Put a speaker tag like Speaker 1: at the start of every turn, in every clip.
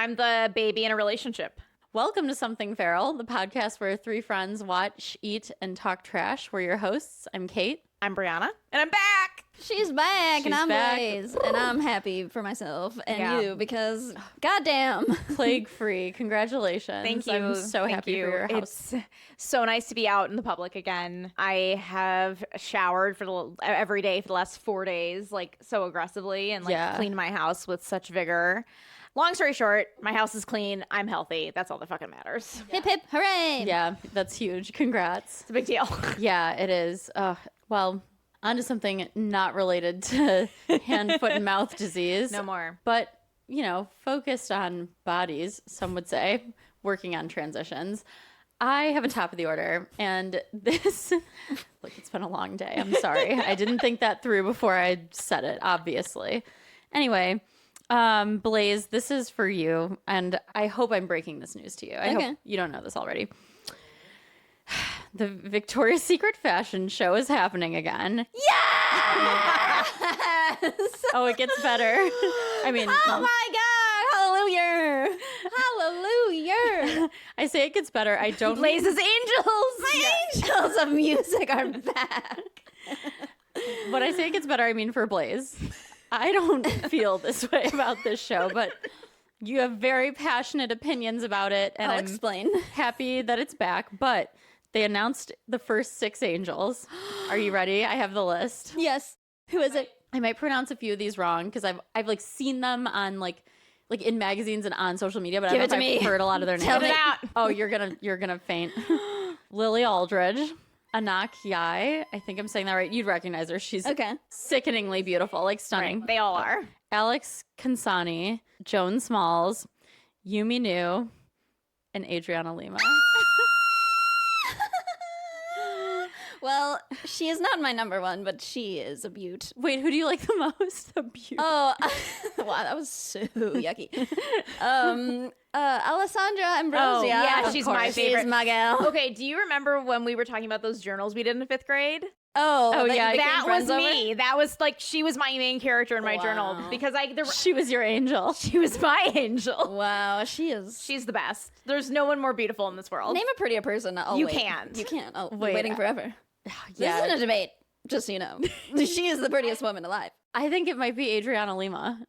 Speaker 1: I'm the baby in a relationship.
Speaker 2: Welcome to Something Feral, the podcast where three friends watch, eat, and talk trash. We're your hosts. I'm Kate.
Speaker 1: I'm Brianna. And I'm back!
Speaker 3: She's back,
Speaker 2: She's
Speaker 3: and I'm
Speaker 2: back.
Speaker 3: Blaze, and I'm happy for myself and
Speaker 1: Yeah.
Speaker 3: you because, goddamn.
Speaker 2: Plague-free. Congratulations.
Speaker 1: Thank you.
Speaker 2: I'm so
Speaker 1: Thank
Speaker 2: happy
Speaker 1: you.
Speaker 2: for your house.
Speaker 1: It's so nice to be out in the public again. I have showered every day for the last 4 days, like so aggressively, and cleaned my house with such vigor. Long story short, my house is clean. I'm healthy. That's all that fucking matters.
Speaker 3: Hip hip, hooray!
Speaker 2: Yeah, that's huge. Congrats.
Speaker 1: It's a big deal.
Speaker 2: Yeah, it is. Well, on to something not related to hand, foot, and mouth disease.
Speaker 1: No more.
Speaker 2: But, you know, focused on bodies, some would say, working on transitions. I have a top of the order, and this, look, it's been a long day. I'm sorry. I didn't think that through before I said it, obviously. Anyway, Blaze, this is for you, and I hope I'm breaking this news to you. I hope you don't know this already. The Victoria's Secret fashion show is happening again.
Speaker 3: Yes!
Speaker 2: Oh, it gets better. I mean,
Speaker 3: Oh my god! Hallelujah! Hallelujah!
Speaker 2: I say it gets better. I don't.
Speaker 1: Blaze's angels!
Speaker 3: My angels of music are back.
Speaker 2: When I say it gets better, I mean for Blaze. I don't feel this way about this show, but you have very passionate opinions about it, and
Speaker 3: I'll
Speaker 2: I'm
Speaker 3: explain.
Speaker 2: happy that it's back. But they announced the first 6 angels. Are you ready? I have the list.
Speaker 3: Yes. Who is it?
Speaker 2: I might pronounce a few of these wrong because I've like seen them on like in magazines and on social media, but
Speaker 3: Give
Speaker 2: I
Speaker 3: it
Speaker 2: don't
Speaker 3: to
Speaker 2: know if
Speaker 3: me.
Speaker 2: I've heard a lot of their names.
Speaker 3: Tell me.
Speaker 2: Oh, you're gonna faint. Lily Aldridge, Anak Yai. I think I'm saying that right. You'd recognize her. She's
Speaker 3: Okay.
Speaker 2: sickeningly beautiful, like stunning.
Speaker 1: Right, they all are.
Speaker 2: Alex Kansani, Joan Smalls, Yumi Nu, and Adriana Lima.
Speaker 3: Well, she is not my number one, but she is a beaut.
Speaker 2: Wait, who do you like the most? The beauty.
Speaker 3: Oh, wow, that was so yucky. Alessandra Ambrosia.
Speaker 1: Oh, yeah,
Speaker 2: of
Speaker 1: she's
Speaker 2: course.
Speaker 1: my favorite.
Speaker 3: She's my gal.
Speaker 1: Okay, do you remember when we were talking about those journals we did in 5th grade?
Speaker 3: Oh,
Speaker 2: yeah,
Speaker 3: you became
Speaker 1: That was
Speaker 3: friends over?
Speaker 1: me. That was like, she was my main character in my journal because
Speaker 2: She was your angel.
Speaker 1: she was my angel.
Speaker 3: Wow, she is.
Speaker 1: She's the best. There's no one more beautiful in this world.
Speaker 3: Name a prettier person. Oh,
Speaker 1: You
Speaker 3: wait.
Speaker 1: can't.
Speaker 3: You can't. Oh,
Speaker 2: Wait,
Speaker 3: waiting forever. This
Speaker 2: Yeah,
Speaker 3: isn't a debate, just so you know. She is the prettiest woman alive.
Speaker 2: I think it might be Adriana Lima.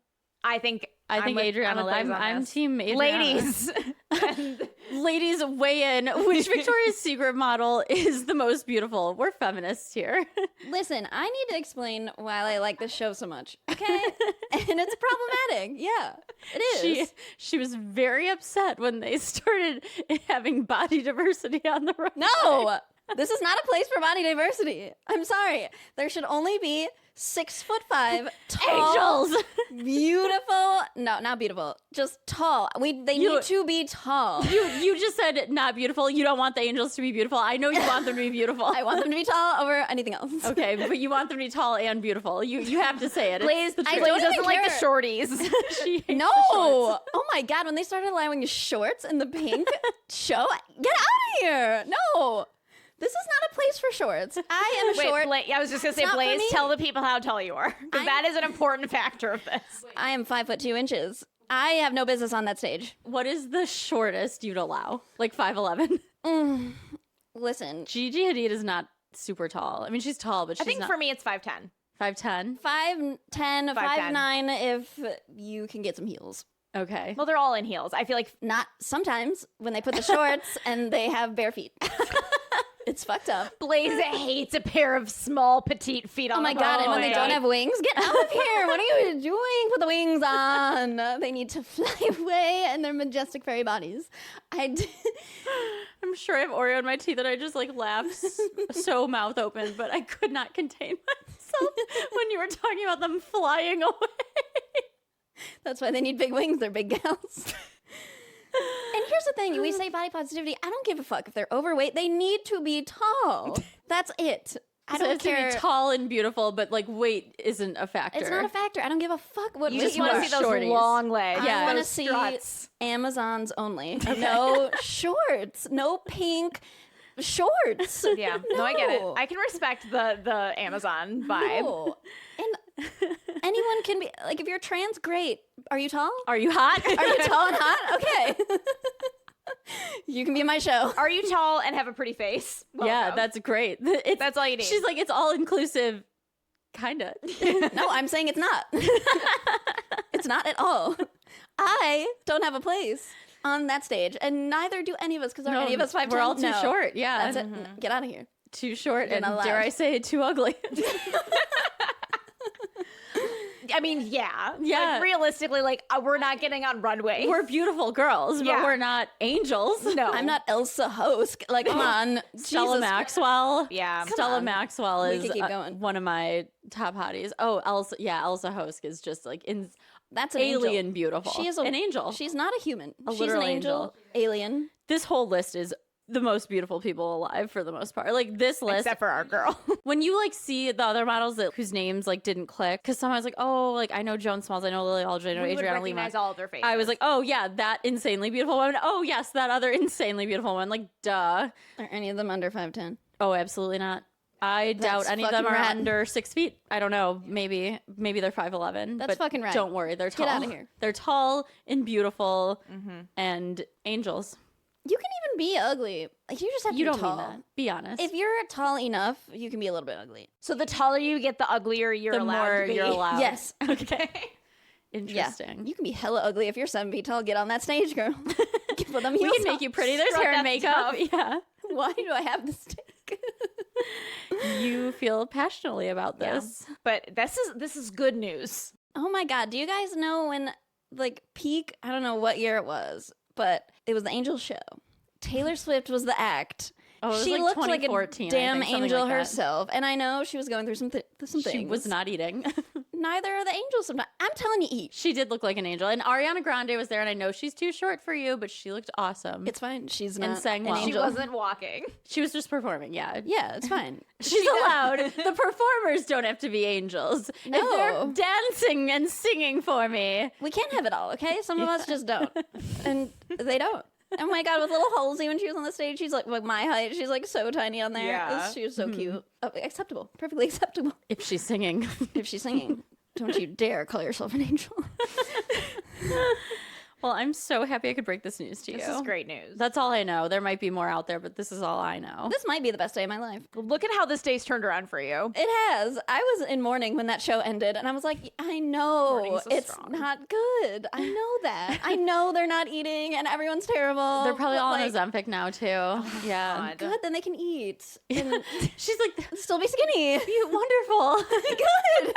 Speaker 1: I think
Speaker 2: Adriana. I'm team Adriana.
Speaker 1: Ladies.
Speaker 2: Ladies, weigh in. Which Victoria's Secret model is the most beautiful? We're feminists here.
Speaker 3: Listen, I need to explain why I like this show so much, okay? And it's problematic. Yeah, it is.
Speaker 2: She was very upset when they started having body diversity on the runway.
Speaker 3: No, this is not a place for body diversity. I'm sorry. There should only be 6'5" tall,
Speaker 2: Angels.
Speaker 3: beautiful. No, not beautiful. Just tall. They need to be tall.
Speaker 2: You just said not beautiful. You don't want the angels to be beautiful. I know you want them to be beautiful.
Speaker 3: I want them to be tall over anything else.
Speaker 2: Okay, but you want them to be tall and beautiful. You have to say it.
Speaker 1: Blaze,
Speaker 2: It's the
Speaker 3: I
Speaker 2: truth.
Speaker 3: don't
Speaker 1: doesn't
Speaker 3: even
Speaker 1: like the
Speaker 3: care.
Speaker 1: shorties.
Speaker 2: She hates
Speaker 3: No.
Speaker 2: the shorts.
Speaker 3: Oh my god, when they started allowing shorts in the pink show, get out of here. No. This is not a place for shorts. I am a
Speaker 1: Wait,
Speaker 3: short.
Speaker 1: I was just going to say,
Speaker 3: not for
Speaker 1: Blaze,
Speaker 3: me.
Speaker 1: tell the people how tall you are. Because that is an important factor of this.
Speaker 3: I am 5'2". I have no business on that stage.
Speaker 2: What is the shortest you'd allow? Like 5'11"?
Speaker 3: Listen,
Speaker 2: Gigi Hadid is not super tall. I mean, she's tall, but she's
Speaker 1: I think
Speaker 2: not
Speaker 1: for me, it's 5'10".
Speaker 2: 5'10".
Speaker 3: 5'10",
Speaker 1: 5'10".
Speaker 3: 5'9", if you can get some heels.
Speaker 2: Okay.
Speaker 1: Well, they're all in heels. I feel like
Speaker 3: Not sometimes when they put the shorts and they have bare feet. It's fucked up.
Speaker 1: Blaze hates a pair of small, petite feet on
Speaker 3: Oh my
Speaker 1: the
Speaker 3: god, and when they
Speaker 1: runway.
Speaker 3: don't have wings, get out of here. What are you doing? Put the wings on. They need to fly away and their majestic fairy bodies.
Speaker 2: I'm sure I have Oreo in my teeth and I just like laughed so mouth open, but I could not contain myself when you were talking about them flying away.
Speaker 3: That's why they need big wings. They're big gals. And here's the thing. We say body positivity. I don't give a fuck if they're overweight. They need to be tall. That's it. I
Speaker 2: So
Speaker 3: don't
Speaker 2: it's to
Speaker 3: care.
Speaker 2: be tall and beautiful, but like weight isn't a factor.
Speaker 3: It's not a factor. I don't give a fuck what
Speaker 1: You
Speaker 3: weight
Speaker 1: just
Speaker 3: you
Speaker 1: want
Speaker 3: are.
Speaker 1: to see those
Speaker 2: Shorties.
Speaker 1: long legs.
Speaker 2: Yeah.
Speaker 3: I want to
Speaker 1: those
Speaker 3: see
Speaker 1: struts.
Speaker 3: Amazons only. No shorts. No pink shorts.
Speaker 1: Yeah, no, I get it.
Speaker 3: No.
Speaker 1: I can respect the Amazon vibe.
Speaker 3: No. And anyone can be, like, if you're trans, great. Are you tall?
Speaker 2: Are you hot?
Speaker 3: Are you tall and hot? You can be my show.
Speaker 1: Are you tall and have a pretty face?
Speaker 2: Yeah, that's great.
Speaker 1: That's all you need.
Speaker 2: She's like, it's all inclusive. Kinda.
Speaker 3: No, I'm saying it's not. It's not at all. I don't have a place on that stage, and neither do any of us, because are any of us 5'10"?
Speaker 2: We're all too short. Yeah.
Speaker 3: That's it. Get out of here.
Speaker 2: Too short, and
Speaker 3: not
Speaker 2: dare
Speaker 3: allowed.
Speaker 2: I say, too ugly.
Speaker 1: I mean, yeah.
Speaker 2: Yeah.
Speaker 1: Like, realistically, like, we're not getting on runway.
Speaker 2: We're beautiful girls, but we're not angels.
Speaker 1: No.
Speaker 3: I'm not Elsa Hosk. Like, come on.
Speaker 2: Stella
Speaker 3: Jesus
Speaker 2: Maxwell.
Speaker 1: Yeah.
Speaker 2: Stella
Speaker 3: on.
Speaker 2: Maxwell
Speaker 3: We
Speaker 2: is
Speaker 3: could keep going.
Speaker 2: one of my top hotties. Oh, Elsa. Yeah, Elsa Hosk is just like
Speaker 3: That's an
Speaker 2: alien
Speaker 3: angel.
Speaker 2: beautiful.
Speaker 3: She is
Speaker 2: an angel.
Speaker 3: She's not a human. She's an
Speaker 2: literal
Speaker 3: angel. Alien.
Speaker 2: This whole list is the most beautiful people alive for the most part. Like this list,
Speaker 1: Except for our girl.
Speaker 2: when you like see the other models whose names like didn't click, because someone's like, oh, like I know Joan Smalls, I know Lily Aldridge, I know
Speaker 1: We would
Speaker 2: Adriana
Speaker 1: recognize
Speaker 2: Lima.
Speaker 1: all of their faces.
Speaker 2: I was like, oh yeah, that insanely beautiful woman. Oh yes, that other insanely beautiful one. Like duh.
Speaker 3: Are any of them under 5'10"?
Speaker 2: Oh, absolutely not. I doubt any of them
Speaker 3: fucking
Speaker 2: are
Speaker 3: rad.
Speaker 2: under 6 feet. I don't know. Maybe they're 5'11".
Speaker 3: That's
Speaker 2: but
Speaker 3: fucking rad.
Speaker 2: Don't worry, they're tall.
Speaker 3: Get outta here.
Speaker 2: They're tall and beautiful and angels.
Speaker 3: You can even be ugly. You just have to
Speaker 2: You
Speaker 3: be
Speaker 2: don't
Speaker 3: tall.
Speaker 2: mean that. Be honest.
Speaker 3: If you're tall enough, you can be a little bit ugly.
Speaker 1: So the taller you get, the uglier you're
Speaker 2: the
Speaker 1: allowed
Speaker 2: more
Speaker 1: to be.
Speaker 2: you're allowed.
Speaker 3: Yes.
Speaker 2: Okay.
Speaker 3: Yeah.
Speaker 2: Interesting.
Speaker 3: You can be hella ugly if you're 7 feet tall. Get on that stage, girl. Put them
Speaker 2: We
Speaker 3: heels
Speaker 2: can make
Speaker 3: on.
Speaker 2: you pretty. There's
Speaker 1: Strut
Speaker 2: hair and
Speaker 1: that
Speaker 2: makeup.
Speaker 1: stuff.
Speaker 2: Yeah.
Speaker 3: Why do I have the stick?
Speaker 2: You feel passionately about this.
Speaker 1: But this is good news.
Speaker 3: Oh my god, do you guys know when like peak, I don't know what year it was, but it was the Angel show. Taylor Swift was the act.
Speaker 2: Oh, it was
Speaker 3: she
Speaker 2: like
Speaker 3: looked like a
Speaker 2: 2014, I
Speaker 3: damn
Speaker 2: think, something
Speaker 3: angel
Speaker 2: like that.
Speaker 3: herself, and I know she was going through some things.
Speaker 2: She was not eating.
Speaker 3: Neither are the angels. Sometimes I'm telling you, eat.
Speaker 2: She did look like an angel. And Ariana Grande was there, and I know she's too short for you, but she looked awesome.
Speaker 3: It's fine. She's
Speaker 2: And
Speaker 3: not
Speaker 2: sang
Speaker 3: an
Speaker 2: well.
Speaker 1: She
Speaker 3: angel.
Speaker 1: wasn't walking.
Speaker 2: She was just performing, yeah.
Speaker 3: Yeah, it's fine.
Speaker 2: She's allowed. The performers don't have to be angels. If
Speaker 3: No.
Speaker 2: they're dancing and singing for me.
Speaker 3: We can't have it all, okay? Some of us just don't, and they don't. Oh my god, with little holes. Even when she was on the stage, she's like my height. She's like so tiny on there.
Speaker 1: Yeah.
Speaker 3: She was so cute. Oh, acceptable, perfectly acceptable.
Speaker 2: If she's singing.
Speaker 3: If she's singing, don't you dare call yourself an angel.
Speaker 2: Well, I'm so happy I could break this news to you.
Speaker 1: This is great news.
Speaker 2: That's all I know. There might be more out there, but this is all I know.
Speaker 3: This might be the best day of my life.
Speaker 1: Look at how this day's turned around for you.
Speaker 3: It has. I was in mourning when that show ended, and I was like, I know
Speaker 1: Mourning's so
Speaker 3: it's
Speaker 1: strong.
Speaker 3: not good. I know that. I know they're not eating, and everyone's terrible.
Speaker 2: They're probably
Speaker 3: but,
Speaker 2: all
Speaker 3: like,
Speaker 2: on Ozempic now, too. Yeah.
Speaker 1: God.
Speaker 3: good. Then they can eat and
Speaker 2: She's like,
Speaker 3: still be skinny.
Speaker 2: wonderful.
Speaker 3: Good.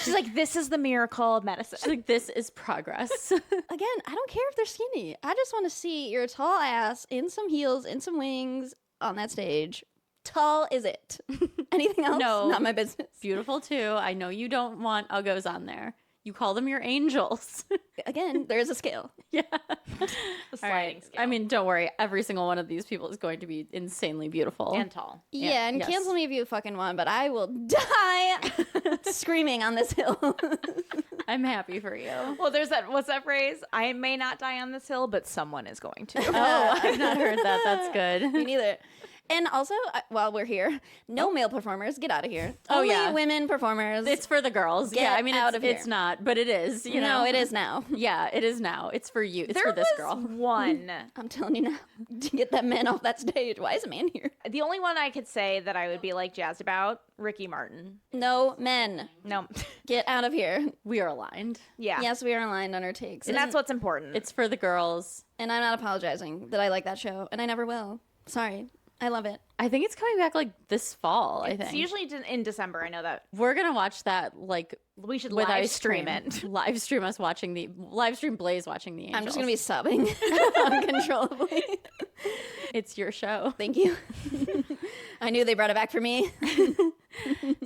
Speaker 1: She's like, this is the miracle of medicine.
Speaker 2: She's like, this is progress.
Speaker 3: Again, I don't care if they're skinny. I just want to see your tall ass in some heels, in some wings on that stage. Tall is it. Anything else?
Speaker 2: No.
Speaker 3: Not my business.
Speaker 2: Beautiful, too. I know you don't want Uggos on there. You call them your angels.
Speaker 3: Again, there is a scale.
Speaker 2: Yeah.
Speaker 1: The
Speaker 2: All
Speaker 1: sliding
Speaker 2: right.
Speaker 1: scale.
Speaker 2: I mean, don't worry. Every single one of these people is going to be insanely beautiful.
Speaker 1: and tall.
Speaker 3: Yeah, and
Speaker 2: yes.
Speaker 3: cancel me if you fucking want, but I will die screaming on this hill.
Speaker 2: I'm happy for you.
Speaker 1: Well, there's what's that phrase? I may not die on this hill, but someone is going to.
Speaker 2: Oh, I've not heard that. That's good.
Speaker 3: Me neither. And also, while we're here, no male performers. Get out of here.
Speaker 2: Oh,
Speaker 3: Only
Speaker 2: yeah.
Speaker 3: women performers.
Speaker 2: It's for the girls.
Speaker 3: Get
Speaker 2: yeah, I mean,
Speaker 3: out of here.
Speaker 2: it's not, but it is. You know,
Speaker 3: No, it is now.
Speaker 2: Yeah, it is now. It's for you. It's
Speaker 1: There
Speaker 2: for this
Speaker 1: was
Speaker 2: girl.
Speaker 1: one.
Speaker 3: I'm telling you now. To get that man off that stage. Why is a man here?
Speaker 1: The only one I could say that I would be like jazzed about, Ricky Martin.
Speaker 3: No men.
Speaker 1: No.
Speaker 3: Get out of here.
Speaker 2: We are aligned.
Speaker 1: Yeah.
Speaker 3: Yes, we are aligned on our takes.
Speaker 1: And that's what's important.
Speaker 2: It's for the girls.
Speaker 3: And I'm not apologizing that I like that show, and I never will. Sorry. I love it.
Speaker 2: I think it's coming back like this fall. I
Speaker 1: It's
Speaker 2: think
Speaker 1: usually in December. I know that.
Speaker 2: we're gonna watch that like
Speaker 1: We should
Speaker 2: with
Speaker 1: live
Speaker 2: ice
Speaker 1: stream
Speaker 2: cream.
Speaker 1: it.
Speaker 2: Live stream us watching the live stream Blaze watching the Angels.
Speaker 3: I'm just going to be sobbing uncontrollably.
Speaker 2: It's your show.
Speaker 3: Thank you. I knew they brought it back for me.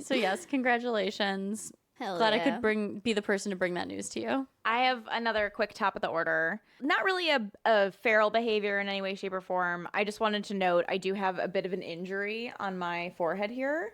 Speaker 2: So yes, congratulations.
Speaker 3: Hell
Speaker 2: Glad I
Speaker 3: yeah.
Speaker 2: could be the person to bring that news to you.
Speaker 1: I have another quick top of the order. Not really a feral behavior in any way, shape, or form. I just wanted to note I do have a bit of an injury on my forehead here.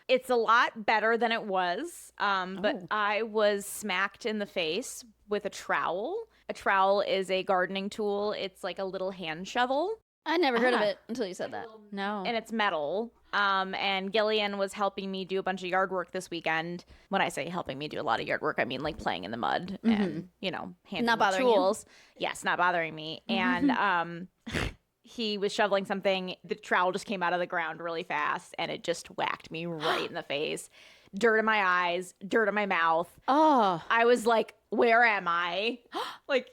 Speaker 1: It's a lot better than it was, but I was smacked in the face with a trowel. A trowel is a gardening tool. It's like a little hand shovel,
Speaker 3: I never heard of it until you said that.
Speaker 2: No.
Speaker 1: and it's metal. And Gillian was helping me do a bunch of yard work this weekend. When I say helping me do a lot of yard work, I mean like playing in the mud and, handling
Speaker 3: Not bothering
Speaker 1: tools. Yes, not bothering me. And he was shoveling something. The trowel just came out of the ground really fast and it just whacked me right in the face. Dirt in my eyes, dirt in my mouth.
Speaker 2: Oh.
Speaker 1: I was like, where am I? like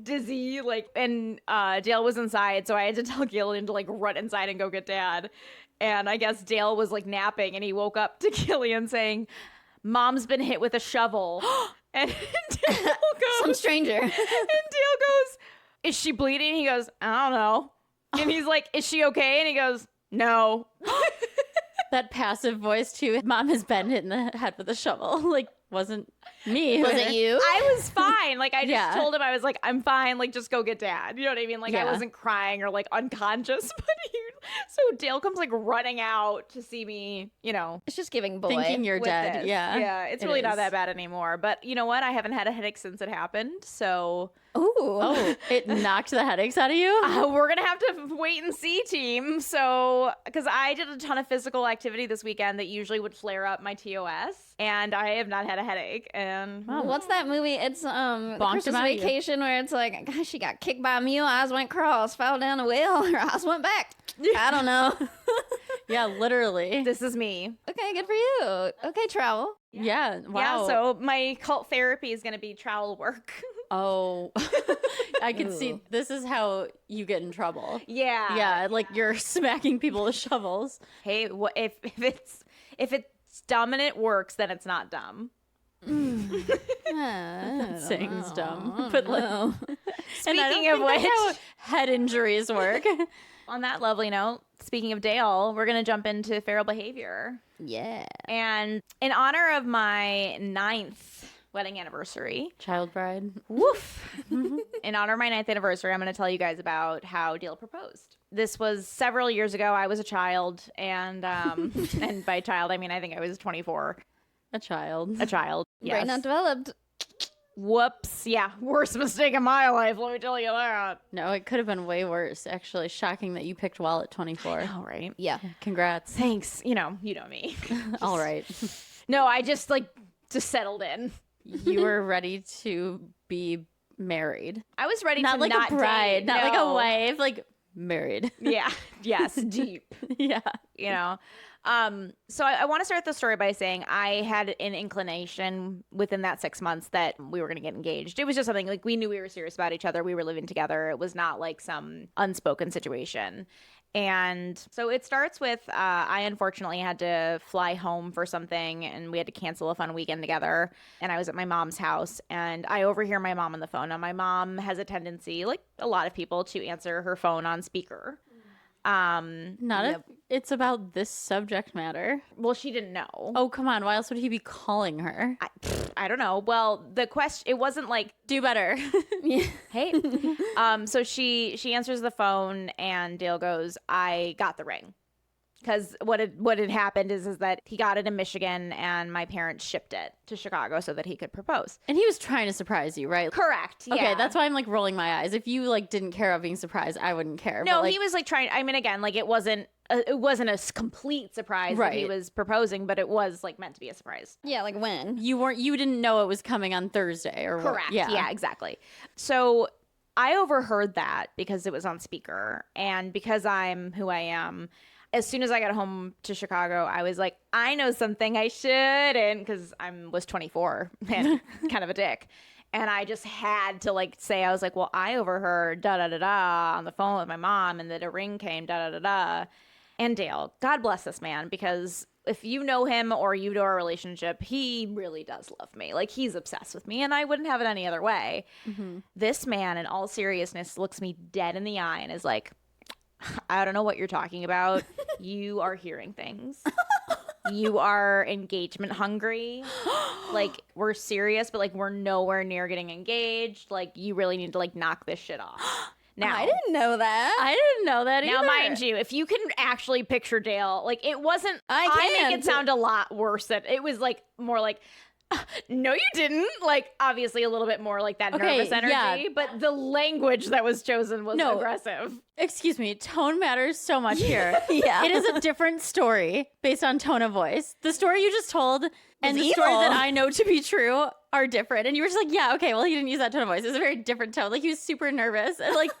Speaker 1: dizzy. And Dale was inside. So I had to tell Gillian to run inside and go get Dad. And I guess Dale was napping and he woke up to Gillian saying, Mom's been hit with a shovel. And Dale goes,
Speaker 3: Some stranger.
Speaker 1: And Dale goes, is she bleeding? He goes, I don't know. And he's like, is she okay? And he goes, no.
Speaker 2: That passive voice too. Mom has been hit in the head with a shovel. Wasn't me.
Speaker 3: Was it you?
Speaker 1: I was fine. I just told him, I was like, I'm fine. Just go get Dad. You know what I mean? I wasn't crying or unconscious. But so Dale comes running out to see me,
Speaker 3: It's just giving boy.
Speaker 2: Thinking you're dead.
Speaker 1: this.
Speaker 2: Yeah.
Speaker 1: Yeah. It's really not that bad anymore. But you know what? I haven't had a headache since it happened. So
Speaker 3: Ooh.
Speaker 2: Oh, it knocked the headaches out of you?
Speaker 1: we're going to have to wait and see, team. So, because I did a ton of physical activity this weekend that usually would flare up my TOS, and I have not had a headache. And
Speaker 3: What's that movie? It's Christmas
Speaker 2: him out of you.
Speaker 3: Vacation, where it's like, gosh, she got kicked by a mule, eyes went cross, fell down a well, her eyes went back. I don't know.
Speaker 2: Yeah, literally.
Speaker 1: this is me.
Speaker 3: Okay, good for you. Okay, Trowel.
Speaker 2: Yeah. Wow.
Speaker 1: Yeah, so my cult therapy is going to be trowel work.
Speaker 2: Oh, I can see. This is how you get in trouble.
Speaker 1: Yeah.
Speaker 2: Yeah, you're smacking people with shovels.
Speaker 1: Hey, if it's dumb and it works, then it's not dumb.
Speaker 2: That saying's dumb. But
Speaker 1: Speaking of which,
Speaker 2: how head injuries work.
Speaker 1: on that lovely note, speaking of Dale, we're going to jump into feral behavior.
Speaker 3: Yeah.
Speaker 1: And in honor of my 9th wedding anniversary,
Speaker 2: Child bride.
Speaker 1: woof, in honor of my 9th anniversary, I'm going to tell you guys about how Dale proposed. This was several years ago. I was a child, and and by child, I mean, I think I was 24.
Speaker 2: A child.
Speaker 1: A child. Yes.
Speaker 3: Brain not developed.
Speaker 1: Whoops. Yeah. Worst mistake of my life. Let me tell you that.
Speaker 2: No, it could have been way worse. Actually, shocking that you picked well at 24.
Speaker 1: All right.
Speaker 3: Yeah.
Speaker 2: Congrats.
Speaker 1: Thanks. You know me.
Speaker 2: All right.
Speaker 1: No, I just just settled in.
Speaker 2: You were ready to be married.
Speaker 1: I was ready
Speaker 2: Not
Speaker 1: to
Speaker 2: like
Speaker 1: not
Speaker 2: a bride,
Speaker 1: date.
Speaker 2: not like a
Speaker 1: No.
Speaker 2: wife, married.
Speaker 1: Yeah. Yes. Deep.
Speaker 2: Yeah.
Speaker 1: So I want to start the story by saying I had an inclination within that 6 months that we were going to get engaged. It was just something we knew we were serious about each other. We were living together. It was not some unspoken situation. And so it starts with I unfortunately had to fly home for something and we had to cancel a fun weekend together. And I was at my mom's house and I overhear my mom on the phone. Now, my mom has a tendency, like a lot of people, to answer her phone on speaker.
Speaker 2: Not if it's about this subject matter.
Speaker 1: Well, she didn't know.
Speaker 2: Oh, come on. Why else would he be calling her?
Speaker 1: I don't know. Well, the question, it wasn't
Speaker 2: Do better.
Speaker 1: hey. So she answers the phone and Dale goes, I got the ring. Because what had happened is that he got it in Michigan and my parents shipped it to Chicago so that he could propose.
Speaker 2: And he was trying to surprise you, right?
Speaker 1: Correct. Yeah.
Speaker 2: Okay, that's why I'm rolling my eyes. If you didn't care about being surprised, I wouldn't care.
Speaker 1: No,
Speaker 2: but,
Speaker 1: he was trying. I mean, again, it wasn't a complete surprise that he
Speaker 2: Right.
Speaker 1: was proposing, but it was meant to be a surprise.
Speaker 3: Yeah, when?
Speaker 2: you didn't know it was coming on Thursday or
Speaker 1: Correct.
Speaker 2: What? Yeah.
Speaker 1: Yeah, exactly. So I overheard that because it was on speaker and because I'm who I am. As soon as I got home to Chicago, I was like, I know something I shouldn't, because I was 24 and kind of a dick. And I just had to say, I was like, well, I overheard da-da-da-da on the phone with my mom and that a ring came da-da-da-da. And Dale, God bless this man, because if you know him or you know our relationship, he really does love me. He's obsessed with me and I wouldn't have it any other way. Mm-hmm. This man, in all seriousness, looks me dead in the eye and is like, I don't know what you're talking about. You are hearing things. You are engagement hungry. We're serious, but we're nowhere near getting engaged. You really need to knock this shit off. Now,
Speaker 3: I didn't know that.
Speaker 2: I didn't know that either.
Speaker 1: now, mind you, if you can actually picture Dale, it wasn't.
Speaker 3: I
Speaker 1: I
Speaker 3: can't.
Speaker 1: make it sound a lot worse. That it was more like, No, you didn't. Like, obviously a little bit more like that nervous energy, but the language that was chosen was aggressive.
Speaker 2: Excuse me, tone matters so much here. It is a different story based on tone of voice. The story you just told and the story that I know to be true are different. And you were just like, yeah, okay, well, he didn't use that tone of voice. It's a very different tone. Like, he was super nervous. And like,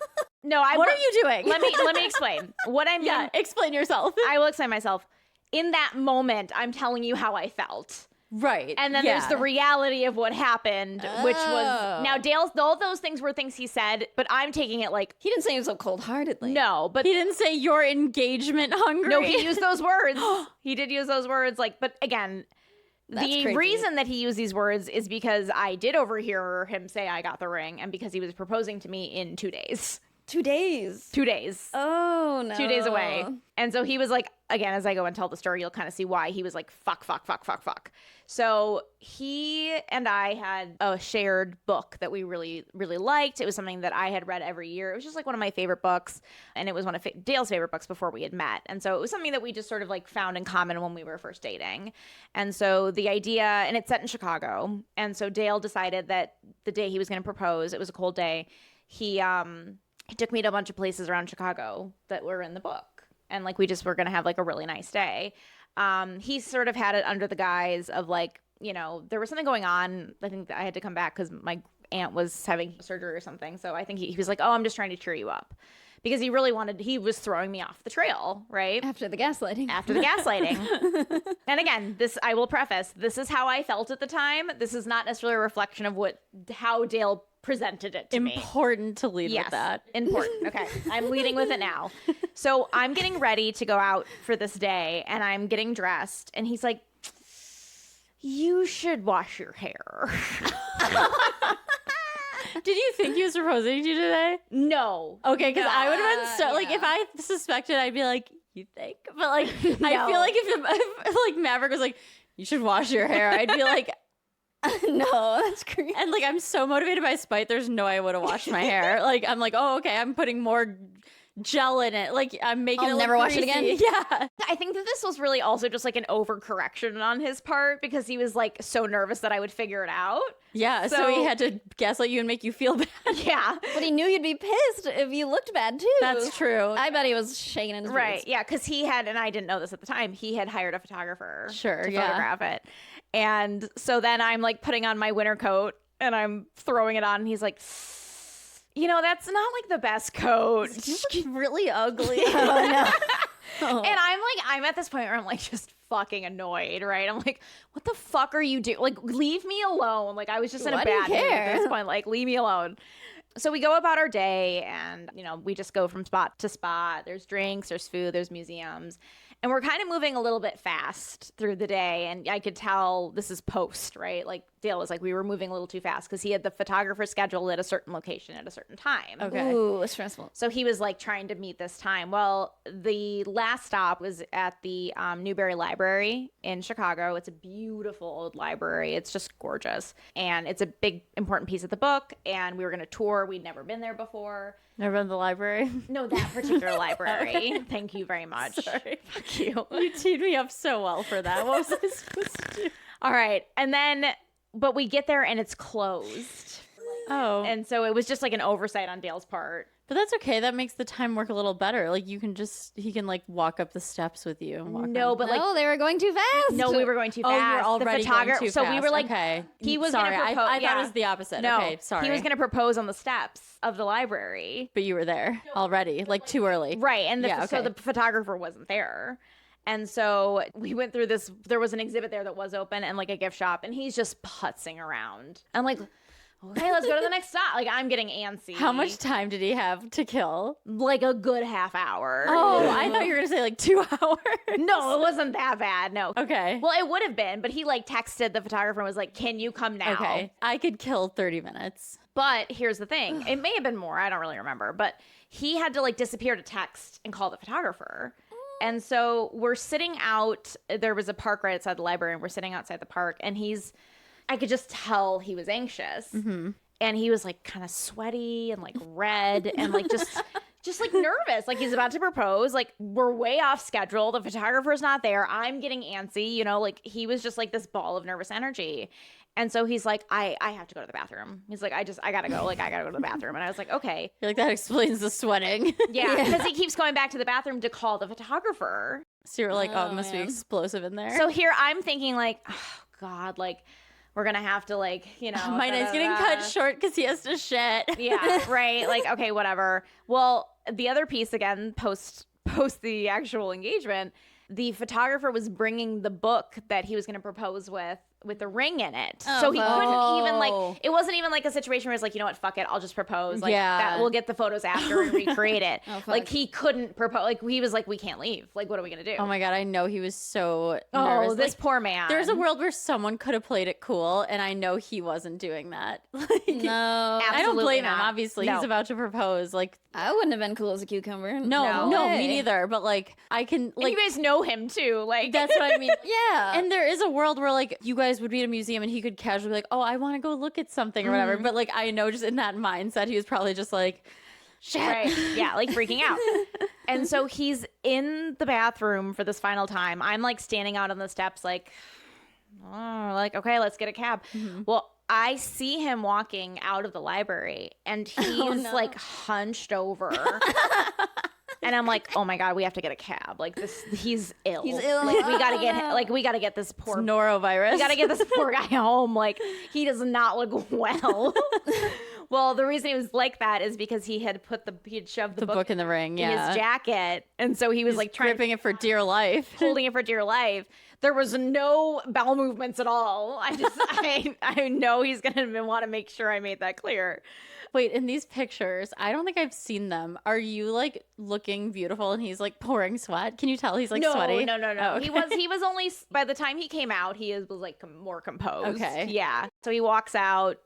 Speaker 2: what are you doing?
Speaker 1: Let me explain. What I mean.
Speaker 2: Yeah, explain yourself.
Speaker 1: I will explain myself. In that moment, I'm telling you how I felt.
Speaker 2: Right.
Speaker 1: And then there's the reality of what happened, which was now Dale's, all those things were things he said, but I'm taking it like
Speaker 3: he didn't say it so cold-heartedly.
Speaker 1: No, but
Speaker 2: he didn't say you're engagement hungry.
Speaker 1: No, he used those words. He did use those words. Like, but again, the reason that he used these words is because I did overhear him say I got the ring, and because he was proposing to me in 2 days.
Speaker 3: 2 days.
Speaker 1: 2 days.
Speaker 3: Oh, no.
Speaker 1: 2 days away. And so he was like, again, as I go and tell the story, you'll kind of see why he was like, fuck. So he and I had a shared book that we really, really liked. It was something that I had read every year. It was just like one of my favorite books. And it was one of Dale's favorite books before we had met. And so it was something that we just sort of like found in common when we were first dating. And so the idea, and it's set in Chicago. And so Dale decided that the day he was going to propose, it was a cold day, he took me to a bunch of places around Chicago that were in the book. And like, we just were going to have like a really nice day. He sort of had it under the guise of like, you know, there was something going on. I think that I had to come back because my aunt was having surgery or something. So I think he was like, oh, I'm just trying to cheer you up. Because he was throwing me off the trail, right?
Speaker 3: After the gaslighting.
Speaker 1: And again, I will preface, this is how I felt at the time. This is not necessarily a reflection of how Dale presented it to me.
Speaker 2: Important to lead with that.
Speaker 1: Important. Okay. I'm leading with it now. So I'm getting ready to go out for this day and I'm getting dressed and he's like, you should wash your hair.
Speaker 2: Did you think he was proposing to you today?
Speaker 1: No.
Speaker 2: Okay, because I would have been if I suspected, I'd be like, you think? But like,
Speaker 1: No.
Speaker 2: I feel like if like Maverick was like, you should wash your hair, I'd be like,
Speaker 3: no, that's creepy.
Speaker 2: and like, I'm so motivated by spite, there's no way I would have washed my hair. Like, I'm like, oh, okay, I'm putting more gel in it. Like, I'm making
Speaker 3: I'll
Speaker 2: it
Speaker 3: never wash it
Speaker 2: greasy.
Speaker 3: again?
Speaker 2: Yeah.
Speaker 1: I think that this was really also just like an overcorrection on his part because he was like so nervous that I would figure it out.
Speaker 2: Yeah, so he had to gaslight you and make you feel bad.
Speaker 1: Yeah.
Speaker 3: But he knew you'd be pissed if you looked bad too.
Speaker 2: That's true.
Speaker 3: I bet he was shaking in his
Speaker 1: Right.
Speaker 3: boots.
Speaker 1: Yeah, because he had, and I didn't know this at the time, he had hired a photographer to
Speaker 2: yeah.
Speaker 1: photograph it. And so then I'm like putting on my winter coat and I'm throwing it on and he's like, you know, that's not like the best coat.
Speaker 2: It's really ugly.
Speaker 1: And I'm at this point where I'm like just fucking annoyed, right? I'm like, what the fuck are you doing? Like, leave me alone. Like, I was just in a bad mood at this point. Like, leave me alone. So we go about our day and, you know, we just go from spot to spot. There's drinks, there's food, there's museums. And we're kind of moving a little bit fast through the day. And I could tell this is post, right? Like Dale was like, we were moving a little too fast because he had the photographer scheduled at a certain location at a certain time.
Speaker 2: Okay.
Speaker 3: Ooh, stressful.
Speaker 1: So he was like trying to meet this time. Well, the last stop was at the Newberry Library in Chicago. It's a beautiful old library. It's just gorgeous. And it's a big, important piece of the book. And we were going to tour. We'd never been there before.
Speaker 2: Never been to the library?
Speaker 1: No, that particular library.
Speaker 2: Okay.
Speaker 1: Thank you very much.
Speaker 2: Sorry.
Speaker 1: Fuck you.
Speaker 2: You teed me up so well for that. What was I supposed to do?
Speaker 1: All right. And then, but we get there and it's closed.
Speaker 2: Oh.
Speaker 1: And so it was just like an oversight on Dale's part.
Speaker 2: But that's okay. That makes the time work a little better. Like he can like walk up the steps with you. And walk
Speaker 1: No, but like,
Speaker 3: no, they were going too fast.
Speaker 1: no, we were going too fast.
Speaker 2: Oh, you were already going too
Speaker 1: So
Speaker 2: fast.
Speaker 1: we were like,
Speaker 2: okay.
Speaker 1: he was
Speaker 2: sorry.
Speaker 1: going to propose.
Speaker 2: I thought it was the opposite.
Speaker 1: No,
Speaker 2: okay, sorry.
Speaker 1: he was going to propose on the steps of the library.
Speaker 2: But you were there already, like too early.
Speaker 1: Right. And so
Speaker 2: okay.
Speaker 1: the photographer wasn't there. And so we went through this. There was an exhibit there that was open and like a gift shop. And he's just putzing around. I'm like, okay, let's go to the next stop. Like, I'm getting antsy.
Speaker 2: How much time did he have to kill?
Speaker 1: Like a good half hour.
Speaker 2: Oh, I thought you were going to say like 2 hours.
Speaker 1: No, it wasn't that bad. No.
Speaker 2: Okay.
Speaker 1: Well, it would have been, but he like texted the photographer and was like, can you come now?
Speaker 2: Okay. I could kill 30 minutes.
Speaker 1: But here's the thing. It may have been more. I don't really remember. But he had to like disappear to text and call the photographer. And so we're sitting out. There was a park right outside the library and we're sitting outside the park and I could just tell he was anxious.
Speaker 2: Mm-hmm.
Speaker 1: And he was like kind of sweaty and like red and like just like nervous. Like he's about to propose. Like we're way off schedule. The photographer's not there. I'm getting antsy, you know, like he was just like this ball of nervous energy. And so he's like, I have to go to the bathroom. He's like, I gotta go. Like, I gotta go to the bathroom. And I was like, okay.
Speaker 2: You're like, that explains the sweating.
Speaker 1: Yeah, because he keeps going back to the bathroom to call the photographer.
Speaker 2: So you're like, oh, it must be explosive in there.
Speaker 1: So here I'm thinking like, oh God, like we're gonna have to like,
Speaker 2: my night's getting cut short because he has to shit.
Speaker 1: Yeah, right. Like, okay, whatever. Well, the other piece again, post the actual engagement, the photographer was bringing the book that he was going to propose with the ring in it. So he couldn't even like, it wasn't even like a situation where it's like, you know what, fuck it, I'll just propose. Like that, we'll get the photos after and recreate it. Like he couldn't propose. Like he was like, we can't leave. Like, what are we going to do?
Speaker 2: Oh my God, I know he was so nervous.
Speaker 1: Oh, this poor man.
Speaker 2: There's a world where someone could have played it cool, and I know he wasn't doing that. Like,
Speaker 3: No.
Speaker 2: I don't blame him,
Speaker 1: not.
Speaker 2: obviously.
Speaker 1: No.
Speaker 2: He's about to propose. Like,
Speaker 3: I wouldn't have been cool as a cucumber.
Speaker 2: no, me neither. But like, I can, like,
Speaker 1: and you guys know him too. Like,
Speaker 2: that's what I mean.
Speaker 3: Yeah.
Speaker 2: And there is a world where like you guys would be at a museum and he could casually be like, oh, I want to go look at something or whatever. But like, I know just in that mindset, he was probably just like, shit.
Speaker 1: Right. Yeah, like freaking out. And so he's in the bathroom for this final time. I'm like standing out on the steps like, oh, like, okay, let's get a cab. Well, I see him walking out of the library and he's like hunched over. And I'm like, oh my God, we have to get a cab. Like this, he's ill.
Speaker 3: He's ill.
Speaker 1: Like we gotta get this poor
Speaker 2: norovirus.
Speaker 1: We gotta get this poor guy home. Like he does not look well. Well, the reason he was like that is because he had shoved the book
Speaker 2: in the ring,
Speaker 1: in his jacket, and so he was like
Speaker 2: gripping it for dear life,
Speaker 1: holding it for dear life. There was no bowel movements at all. I know he's gonna want to make sure I made that clear.
Speaker 2: Wait, in these pictures, I don't think I've seen them. Are you like looking beautiful and he's like pouring sweat? Can you tell he's like sweaty?
Speaker 1: No.
Speaker 2: Oh, okay.
Speaker 1: He was only, by the time he came out, was like more composed.
Speaker 2: Okay.
Speaker 1: Yeah. So he walks out.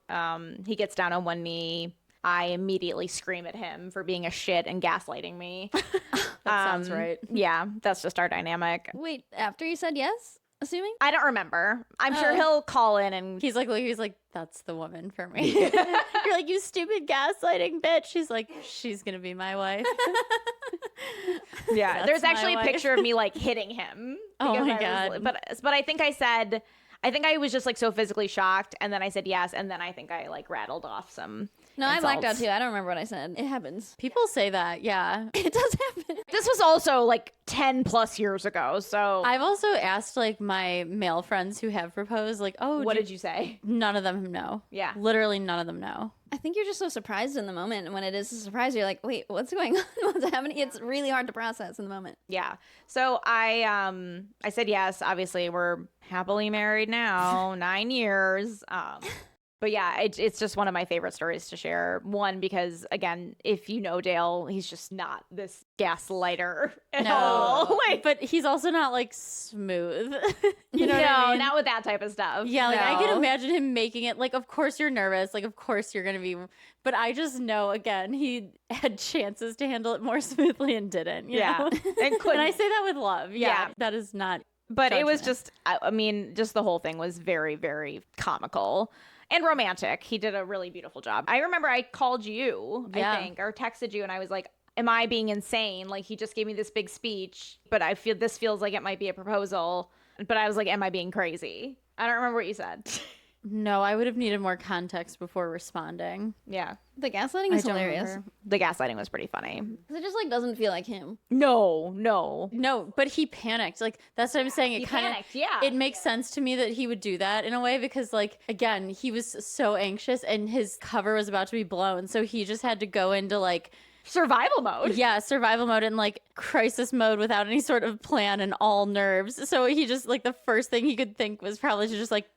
Speaker 1: He gets down on one knee. I immediately scream at him for being a shit and gaslighting me.
Speaker 2: That sounds right.
Speaker 1: Yeah, that's just our dynamic.
Speaker 3: Wait, after you said yes? Assuming?
Speaker 1: I don't remember. I'm sure he'll call in and
Speaker 2: he's like, that's the woman for me. You're like, you stupid gaslighting bitch. She's like, she's gonna be my wife.
Speaker 1: Yeah, there's actually a picture of me like hitting him.
Speaker 2: Oh my God.
Speaker 1: But I think I was just like so physically shocked, and then I said yes, and then I think I like rattled off some.
Speaker 3: No,
Speaker 1: insults.
Speaker 3: I blacked out too. I don't remember what I said. It happens.
Speaker 2: People say that, yeah.
Speaker 3: It does happen.
Speaker 1: This was also like 10 plus years ago, so
Speaker 2: I've also asked like my male friends who have proposed, like, oh,
Speaker 1: what did you say?
Speaker 2: None of them know.
Speaker 1: Yeah,
Speaker 2: literally none of them know.
Speaker 3: I think you're just so surprised in the moment, and when it is a surprise, you're like, wait, what's going on? What's happening? It's really hard to process in the moment.
Speaker 1: Yeah. So I said yes. Obviously, we're happily married now, 9 years. But yeah, it's just one of my favorite stories to share. One, because again, if you know Dale, he's just not this gaslighter at all. Like,
Speaker 2: but he's also not like smooth. You know what I mean?
Speaker 1: Not with that type of stuff.
Speaker 2: Yeah, like I can imagine him making it. Like, of course you're nervous. Like, of course you're gonna be. But I just know, again, he had chances to handle it more smoothly and didn't. You know?
Speaker 1: And
Speaker 2: I say that with love. Yeah, that is not.
Speaker 1: But it was just, I mean, just the whole thing was very, very comical. And romantic. He did a really beautiful job. I remember I called you, I think, or texted you, and I was like, am I being insane? Like, he just gave me this big speech, but this feels like it might be a proposal. But I was like, am I being crazy? I don't remember what you said.
Speaker 2: No, I would have needed more context before responding.
Speaker 1: Yeah.
Speaker 3: The gaslighting is hilarious.
Speaker 1: The gaslighting was pretty funny.
Speaker 3: It just like doesn't feel like him.
Speaker 1: No,
Speaker 2: but he panicked. Like, that's what I'm saying. It kind of, it makes sense to me that he would do that in a way because, like, again, he was so anxious and his cover was about to be blown. So he just had to go into like
Speaker 1: survival mode.
Speaker 2: Yeah, survival mode and like crisis mode without any sort of plan and all nerves. So he just like the first thing he could think was probably to just like,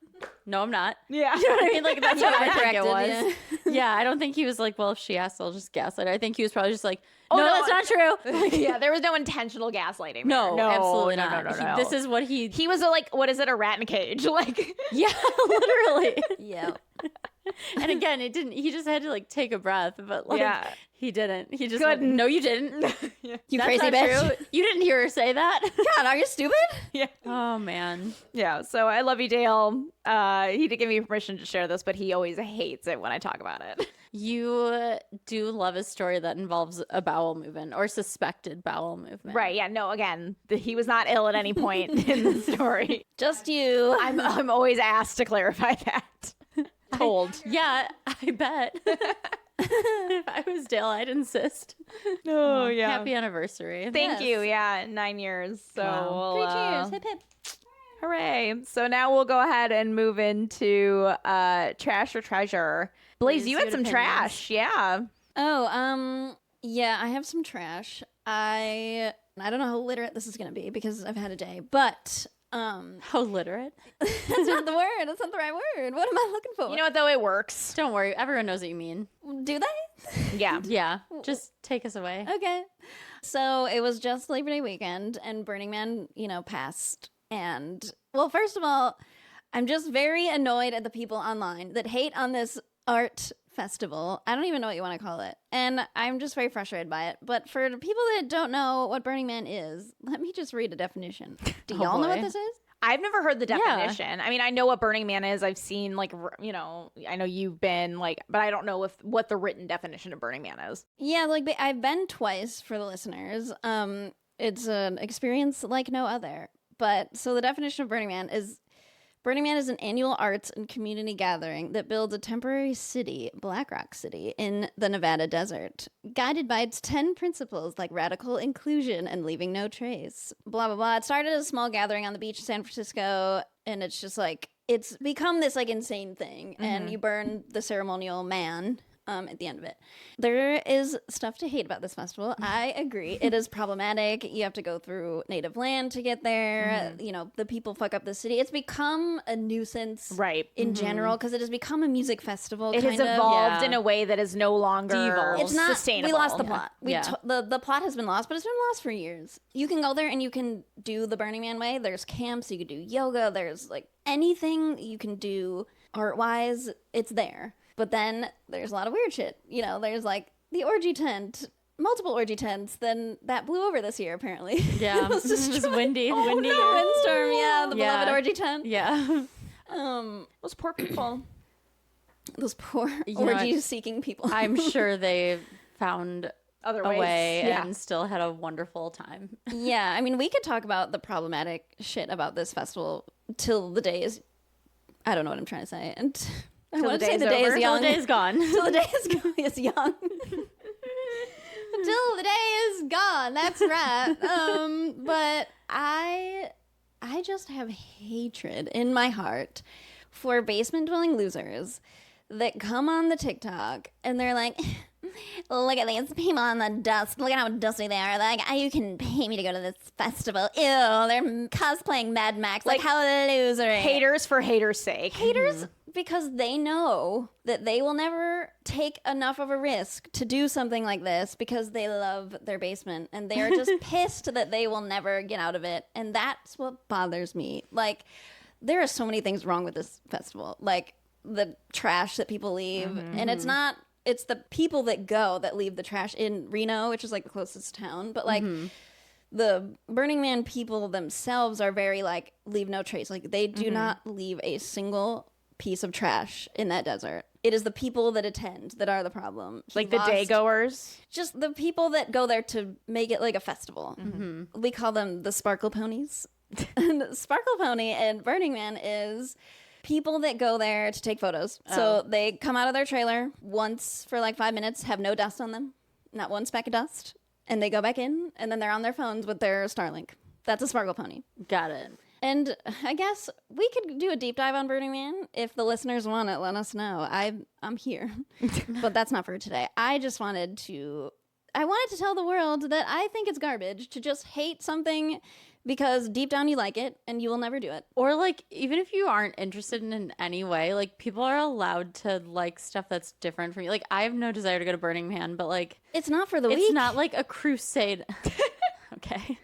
Speaker 2: no, I'm not.
Speaker 1: Yeah.
Speaker 2: You know what I mean? Like, that's what I think it was.
Speaker 3: Yeah.
Speaker 2: Yeah, I don't think he was like, well, if she asks, I'll just gaslight her. I think he was probably just like, no, that's not true. Like,
Speaker 1: yeah, there was no intentional gaslighting.
Speaker 2: No, absolutely not.
Speaker 1: No.
Speaker 2: This is what he
Speaker 1: was a, like, what is it, a rat in a cage? Like,
Speaker 2: yeah, literally.
Speaker 3: Yeah.
Speaker 2: And again, it didn't. He just had to like take a breath, but like he didn't. He just
Speaker 1: Couldn't.
Speaker 2: went, no, you didn't.
Speaker 3: You
Speaker 2: That's
Speaker 3: crazy
Speaker 2: not
Speaker 3: bitch.
Speaker 2: true. You didn't hear her say that.
Speaker 3: God, are you stupid?
Speaker 1: Yeah.
Speaker 2: Oh man.
Speaker 1: Yeah. So I love you, Dale. He did give me permission to share this, but he always hates it when I talk about it.
Speaker 2: You do love a story that involves a bowel movement or suspected bowel movement.
Speaker 1: Right. Yeah. No, again, he was not ill at any point in the story.
Speaker 3: Just you.
Speaker 1: I'm always asked to clarify that. Told.
Speaker 2: Yeah, I bet. If I was Dale, I'd insist.
Speaker 1: Oh, yeah.
Speaker 2: Happy anniversary.
Speaker 1: Thank you. Yeah. 9 years. So
Speaker 2: Wow.
Speaker 1: we'll,
Speaker 3: 3 cheers. Hip hip.
Speaker 1: hooray. So now we'll go ahead and move into trash or treasure. Blaze,
Speaker 2: Blaze,
Speaker 1: you
Speaker 2: you
Speaker 1: had
Speaker 2: had
Speaker 1: some
Speaker 2: opinions.
Speaker 1: trash. Yeah.
Speaker 3: Oh, yeah, I have some trash. I don't know how literate this is gonna be because I've had a day, but
Speaker 2: How literate.
Speaker 3: that's not the word. That's not the right word. What am I looking for?
Speaker 1: You know what, though? It works.
Speaker 2: Don't worry. Everyone knows what you mean.
Speaker 3: Do they?
Speaker 1: Yeah.
Speaker 2: Yeah. Just take us away.
Speaker 3: Okay. So it was just Labor Day weekend and Burning Man, passed. And well, first of all, I'm just very annoyed at the people online that hate on this art festival. I don't even know what you want to call it. And I'm just very frustrated by it. But for the people that don't know what Burning Man is, let me just read a definition. Do y'all know what
Speaker 2: boy.
Speaker 3: this is?
Speaker 1: I've never heard the
Speaker 2: Yeah.
Speaker 1: definition. I mean, I know what Burning Man is. I've seen, like, I know you've been, like, but I don't know what the written definition of Burning Man is.
Speaker 3: Yeah, like I've been twice for the listeners. It's an experience like no other. But so the definition of Burning Man is an annual arts and community gathering that builds a temporary city, Black Rock City, in the Nevada desert, guided by its 10 principles like radical inclusion and leaving no trace. Blah, blah, blah. It started as a small gathering on the beach in San Francisco, and it's just like, it's become this like insane thing, and you burn the ceremonial man at the end of it. There is stuff to hate about this festival. I agree. It is problematic. You have to go through native land to get there. The people fuck up the city. It's become a nuisance
Speaker 1: Right.
Speaker 3: in general because it has become a music festival.
Speaker 1: It has
Speaker 3: kind of.
Speaker 1: evolved
Speaker 2: Yeah.
Speaker 1: in a way that is no longer
Speaker 2: Devolved.
Speaker 3: It's not
Speaker 1: sustainable.
Speaker 3: We lost the plot.
Speaker 2: Yeah.
Speaker 3: The plot has been lost, but it's been lost for years. You can go there and you can do the Burning Man way. There's camps. You can do yoga. There's like anything you can do art wise. It's there. But then there's a lot of weird shit. There's like the orgy tent, multiple orgy tents. Then that blew over this year apparently.
Speaker 2: Yeah.
Speaker 3: It was
Speaker 2: It was
Speaker 3: destroyed.
Speaker 2: windy.
Speaker 3: Oh,
Speaker 2: Windy.
Speaker 3: no. Windstorm. Yeah, the
Speaker 2: Yeah.
Speaker 3: beloved orgy tent.
Speaker 2: Yeah.
Speaker 1: Those poor people.
Speaker 3: Those poor
Speaker 2: You know,
Speaker 3: orgy-seeking people.
Speaker 2: I'm sure they found
Speaker 1: Other
Speaker 2: a
Speaker 1: ways.
Speaker 2: way
Speaker 1: Yeah.
Speaker 2: and still had a wonderful time.
Speaker 3: Yeah, I mean, we could talk about the problematic shit about this festival till the day is. I don't know what I'm trying to say, and I
Speaker 1: Till
Speaker 3: want
Speaker 1: the
Speaker 3: to say
Speaker 1: day's
Speaker 3: the day
Speaker 1: over?
Speaker 3: is
Speaker 2: Till
Speaker 3: young.
Speaker 2: the day is gone.
Speaker 3: Till the day is young. Until the day is gone. That's right. But I just have hatred in my heart for basement dwelling losers that come on the TikTok and they're like, look at these people on the dust. Look at how dusty they are. Like, you can pay me to go to this festival. Ew, they're cosplaying Mad Max. Like how loser.
Speaker 1: Haters for haters' sake.
Speaker 3: Haters because they know that they will never take enough of a risk to do something like this because they love their basement and they are just pissed that they will never get out of it. And that's what bothers me. Like, there are so many things wrong with this festival. Like, the trash that people leave. And it's the people that go that leave the trash in Reno, which is like the closest town. But like, the Burning Man people themselves are very like, leave no trace. Like, they do not leave a single piece of trash in that desert. It is the people that attend that are the problem.
Speaker 1: Like the day goers.
Speaker 3: Just the people that go there to make it like a festival. We call them the Sparkle Ponies. And Sparkle Pony and Burning Man is people that go there to take photos. So they come out of their trailer once for like 5 minutes, have no dust on them, not one speck of dust, and they go back in, and then they're on their phones with their Starlink. That's a Sparkle Pony.
Speaker 2: Got it.
Speaker 3: And I guess we could do a deep dive on Burning Man. If the listeners want it, let us know. I'm here. But that's not for today. I wanted to tell the world that I think it's garbage to just hate something because deep down you like it and you will never do it.
Speaker 2: Or like, even if you aren't interested in any way, like people are allowed to like stuff that's different from you. Like, I have no desire to go to Burning Man, but like,
Speaker 3: It's not for the weak.
Speaker 2: it's not like a crusade. Okay.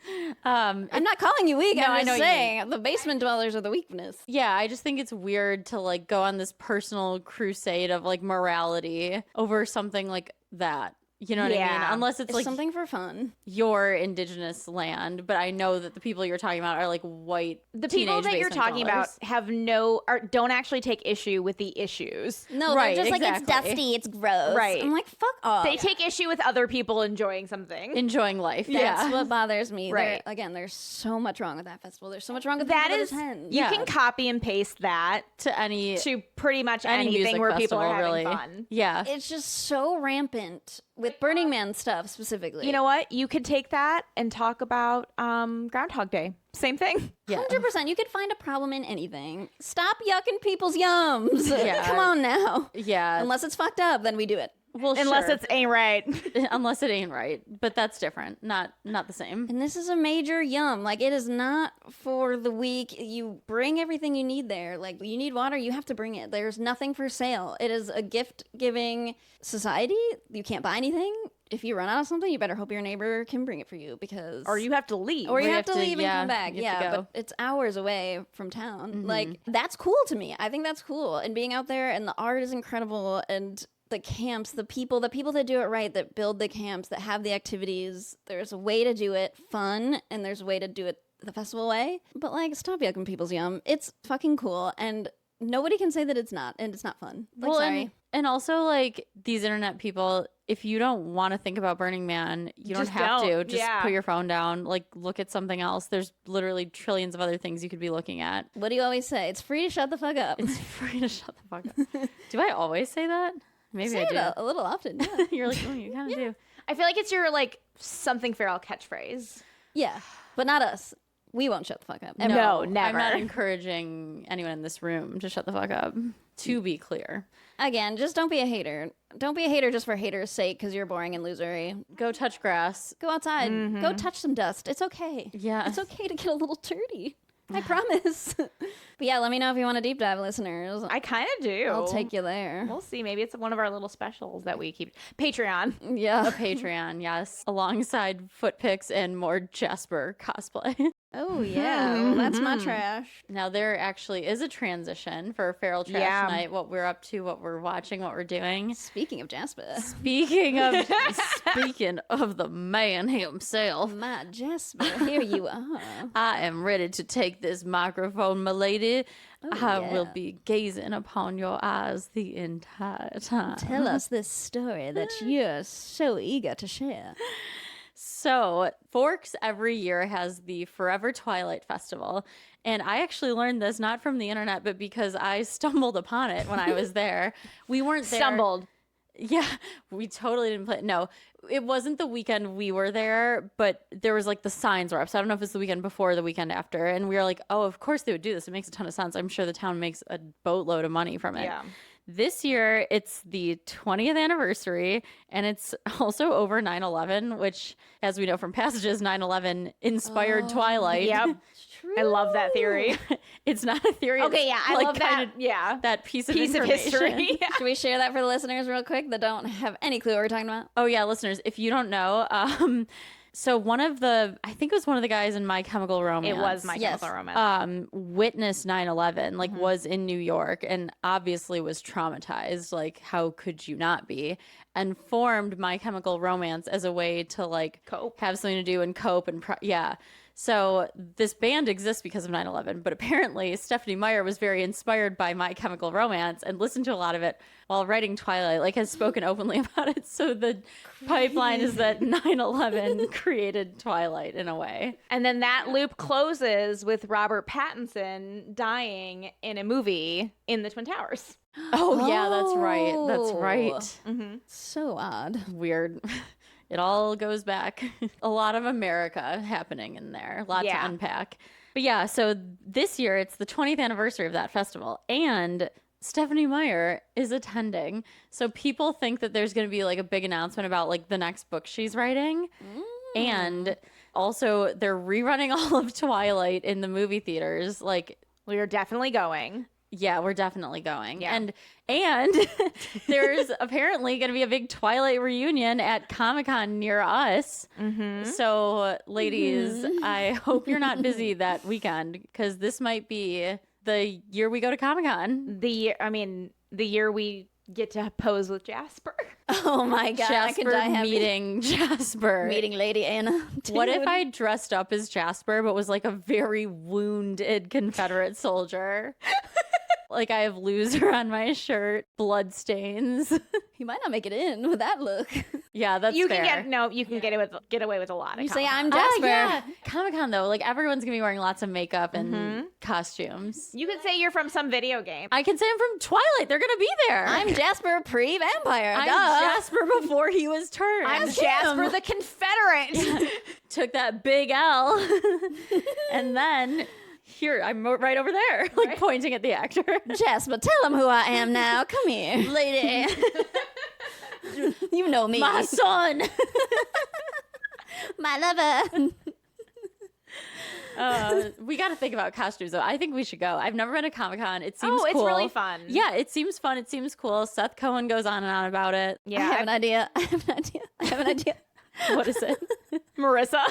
Speaker 3: I'm not calling you weak.
Speaker 2: No, I
Speaker 3: I'm
Speaker 2: know
Speaker 3: just
Speaker 2: you
Speaker 3: saying the basement dwellers are the weakness.
Speaker 2: Yeah, I just think it's weird to like go on this personal crusade of like morality over something like that. You know what I mean?
Speaker 1: Yeah.
Speaker 2: Unless it's like
Speaker 3: something for fun.
Speaker 2: your indigenous land, but I know that the people you're talking about are like white.
Speaker 1: The people that you're talking about have don't actually take issue with the issues.
Speaker 3: No,
Speaker 2: Right,
Speaker 3: they're just like, it's
Speaker 2: exactly.
Speaker 3: dusty, it's gross.
Speaker 1: Right.
Speaker 3: I'm like, fuck off.
Speaker 1: They take issue with other people enjoying something.
Speaker 2: enjoying life.
Speaker 3: That's what bothers me.
Speaker 1: Right.
Speaker 3: Again, there's so much wrong with that festival. There's so much wrong with
Speaker 1: That
Speaker 3: people
Speaker 1: is,
Speaker 3: that attend.
Speaker 1: you can copy and paste that
Speaker 2: to
Speaker 1: pretty much
Speaker 2: any
Speaker 1: anything
Speaker 2: music
Speaker 1: where people are
Speaker 2: festival,
Speaker 1: having
Speaker 2: really.
Speaker 1: fun.
Speaker 2: Yeah.
Speaker 3: It's just so rampant with Burning Man stuff specifically.
Speaker 1: You know what? You could take that and talk about Groundhog Day. Same thing.
Speaker 2: Yeah.
Speaker 3: 100%. You could find a problem in anything. Stop yucking people's yums.
Speaker 2: Yeah.
Speaker 3: Come on now.
Speaker 2: Yeah.
Speaker 3: Unless it's fucked up, then we do it.
Speaker 2: Well,
Speaker 1: Unless
Speaker 2: sure.
Speaker 1: it's ain't right.
Speaker 2: Unless it ain't right, but that's different. Not the same.
Speaker 3: And this is a major yum. Like, it is not for the weak. You bring everything you need there. Like, you need water, you have to bring it. There's nothing for sale. It is a gift-giving society. You can't buy anything. If you run out of something, you better hope your neighbor can bring it for you because...
Speaker 1: Or you have to leave.
Speaker 3: Or you
Speaker 2: you
Speaker 3: have to
Speaker 2: have to-
Speaker 3: leave and
Speaker 2: yeah,
Speaker 3: come back.
Speaker 2: you have to
Speaker 3: Yeah,
Speaker 2: go.
Speaker 3: but it's hours away from town. Like, that's cool to me. I think that's cool. And being out there, and the art is incredible, and the camps, the people that do it right, that build the camps, that have the activities. There's a way to do it fun, and there's a way to do it the festival way. But, like, stop yucking people's yum. It's fucking cool, and nobody can say that it's not, and it's not fun. Like, sorry.
Speaker 2: And also, like, these internet people, if you don't want to think about Burning Man, you don't
Speaker 1: Just
Speaker 2: have to.
Speaker 1: don't.
Speaker 2: Just
Speaker 1: Yeah.
Speaker 2: put your phone down. Like, look at something else. There's literally trillions of other things you could be looking at.
Speaker 3: What do you always say? It's free to shut the fuck up.
Speaker 2: It's free to shut the fuck up. Do I always say that? Maybe
Speaker 3: Say
Speaker 2: I
Speaker 3: it
Speaker 2: do.
Speaker 3: a little often, yeah.
Speaker 2: You're like, oh, you kind of do.
Speaker 1: I feel like it's your, like, something feral catchphrase.
Speaker 3: Yeah, but not us. We won't shut the fuck up. Ever.
Speaker 1: No,
Speaker 2: I'm
Speaker 1: never.
Speaker 2: not encouraging anyone in this room to shut the fuck up. To be clear.
Speaker 3: Again, just don't be a hater. Don't be a hater just for haters' sake because you're boring and losery.
Speaker 2: Go touch grass.
Speaker 3: Go outside. Go touch some dust. It's okay.
Speaker 2: Yeah.
Speaker 3: It's okay to get a little dirty. I promise. But yeah, let me know if you want a deep dive, listeners.
Speaker 1: I kind of do.
Speaker 3: I'll take you there.
Speaker 1: We'll see. Maybe it's one of our little specials that we keep. Patreon.
Speaker 3: Yeah.
Speaker 2: A Patreon, yes. Alongside foot pics and more Jasper cosplay.
Speaker 3: Oh, yeah. Well, that's my trash.
Speaker 2: Now, there actually is a transition for Feral Trash Night, what we're up to, what we're watching, what we're doing.
Speaker 3: Speaking of Jasper.
Speaker 2: Speaking of the man himself,
Speaker 3: My Jasper, here you are.
Speaker 2: I am ready to take this microphone, my lady. I will
Speaker 3: yeah.
Speaker 2: be gazing upon your eyes the entire time.
Speaker 3: Tell us this story that you're so eager to share.
Speaker 2: So, Forks every year has the Forever Twilight Festival. And I actually learned this not from the internet, but because I stumbled upon it when I was there. We weren't there.
Speaker 1: Stumbled.
Speaker 2: Yeah, we totally didn't play. No, it wasn't the weekend we were there, but there was like the signs were up. So I don't know if it's the weekend before or the weekend after. And we were like, oh, of course they would do this. It makes a ton of sense. I'm sure the town makes a boatload of money from it.
Speaker 1: Yeah.
Speaker 2: This year, it's the 20th anniversary, and it's also over 9/11, which, as we know from passages, 9/11 inspired Twilight.
Speaker 1: Yep. I love that theory.
Speaker 2: It's not a theory.
Speaker 1: Okay,
Speaker 2: it's
Speaker 1: yeah, I
Speaker 2: like
Speaker 1: love that.
Speaker 2: kinda
Speaker 1: Yeah.
Speaker 2: that piece of
Speaker 1: Piece of
Speaker 2: information.
Speaker 1: history.
Speaker 3: Should we share that for the listeners real quick that don't have any clue what we're talking about?
Speaker 2: Oh, yeah, listeners, if you don't know, so I think it was one of the guys in My Chemical Romance.
Speaker 1: It was My
Speaker 3: Yes.
Speaker 1: Chemical Romance.
Speaker 2: Witnessed 9/11, like was in New York and obviously was traumatized. Like, how could you not be? And formed My Chemical Romance as a way to like
Speaker 1: Cope.
Speaker 2: have something to do and cope and yeah. So this band exists because of 9/11, but apparently Stephanie Meyer was very inspired by My Chemical Romance and listened to a lot of it while writing Twilight, like has spoken openly about it. So the pipeline is that 9/11 created Twilight in a way.
Speaker 1: And then that loop closes with Robert Pattinson dying in a movie in the Twin Towers.
Speaker 2: Oh, yeah, that's right. That's
Speaker 3: Oh.
Speaker 2: right.
Speaker 3: So odd.
Speaker 2: Weird. It all goes back. A lot of America happening in there. A lot to
Speaker 1: Yeah.
Speaker 2: unpack. But yeah, so this year it's the 20th anniversary of that festival. And Stephanie Meyer is attending. So people think that there's going to be like a big announcement about like the next book she's writing. And also they're rerunning all of Twilight in the movie theaters. Like,
Speaker 1: We are definitely going.
Speaker 2: Yeah, we're definitely going.
Speaker 1: Yeah.
Speaker 2: And there's apparently going to be a big Twilight reunion at Comic-Con near us. So, ladies, I hope you're not busy that weekend, because this might be the year we go to Comic-Con.
Speaker 1: The year we get to pose with Jasper.
Speaker 3: Oh my God. I could
Speaker 2: Jasper
Speaker 3: die happy.
Speaker 2: meeting Jasper.
Speaker 3: Meeting Lady Anna.
Speaker 2: What if
Speaker 3: Dude.
Speaker 2: I dressed up as Jasper but was like a very wounded Confederate soldier? Like I have loser on my shirt, blood stains.
Speaker 3: You might not make it in with that look.
Speaker 2: Yeah, that's
Speaker 1: You
Speaker 2: fair.
Speaker 1: can get away with a lot.
Speaker 3: You
Speaker 1: at
Speaker 3: say
Speaker 1: Comic-Con.
Speaker 3: I'm Jasper.
Speaker 2: Yeah. Comic-Con though, like everyone's gonna be wearing lots of makeup and costumes.
Speaker 1: You could say you're from some video game.
Speaker 2: I can say I'm from Twilight. They're gonna be there.
Speaker 3: I'm Jasper pre-vampire.
Speaker 2: I'm
Speaker 3: Duh.
Speaker 2: Jasper before he was turned.
Speaker 1: I'm
Speaker 3: Ask
Speaker 1: Jasper
Speaker 3: him.
Speaker 1: the Confederate.
Speaker 2: Took that big L, and then here I'm right over there, like pointing at the actor.
Speaker 3: Jasper, tell him who I am now. Come here.
Speaker 2: Lady,
Speaker 3: You know me.
Speaker 2: my son.
Speaker 3: My lover.
Speaker 2: We got to think about costumes though. I think we should go. I've never been to Comic-Con. It seems
Speaker 1: it's
Speaker 2: cool.
Speaker 1: really fun.
Speaker 2: Yeah, it seems fun. It seems cool. Seth Cohen goes on and on about it.
Speaker 3: I have an idea. I have an idea.
Speaker 2: What is it?
Speaker 1: Marissa.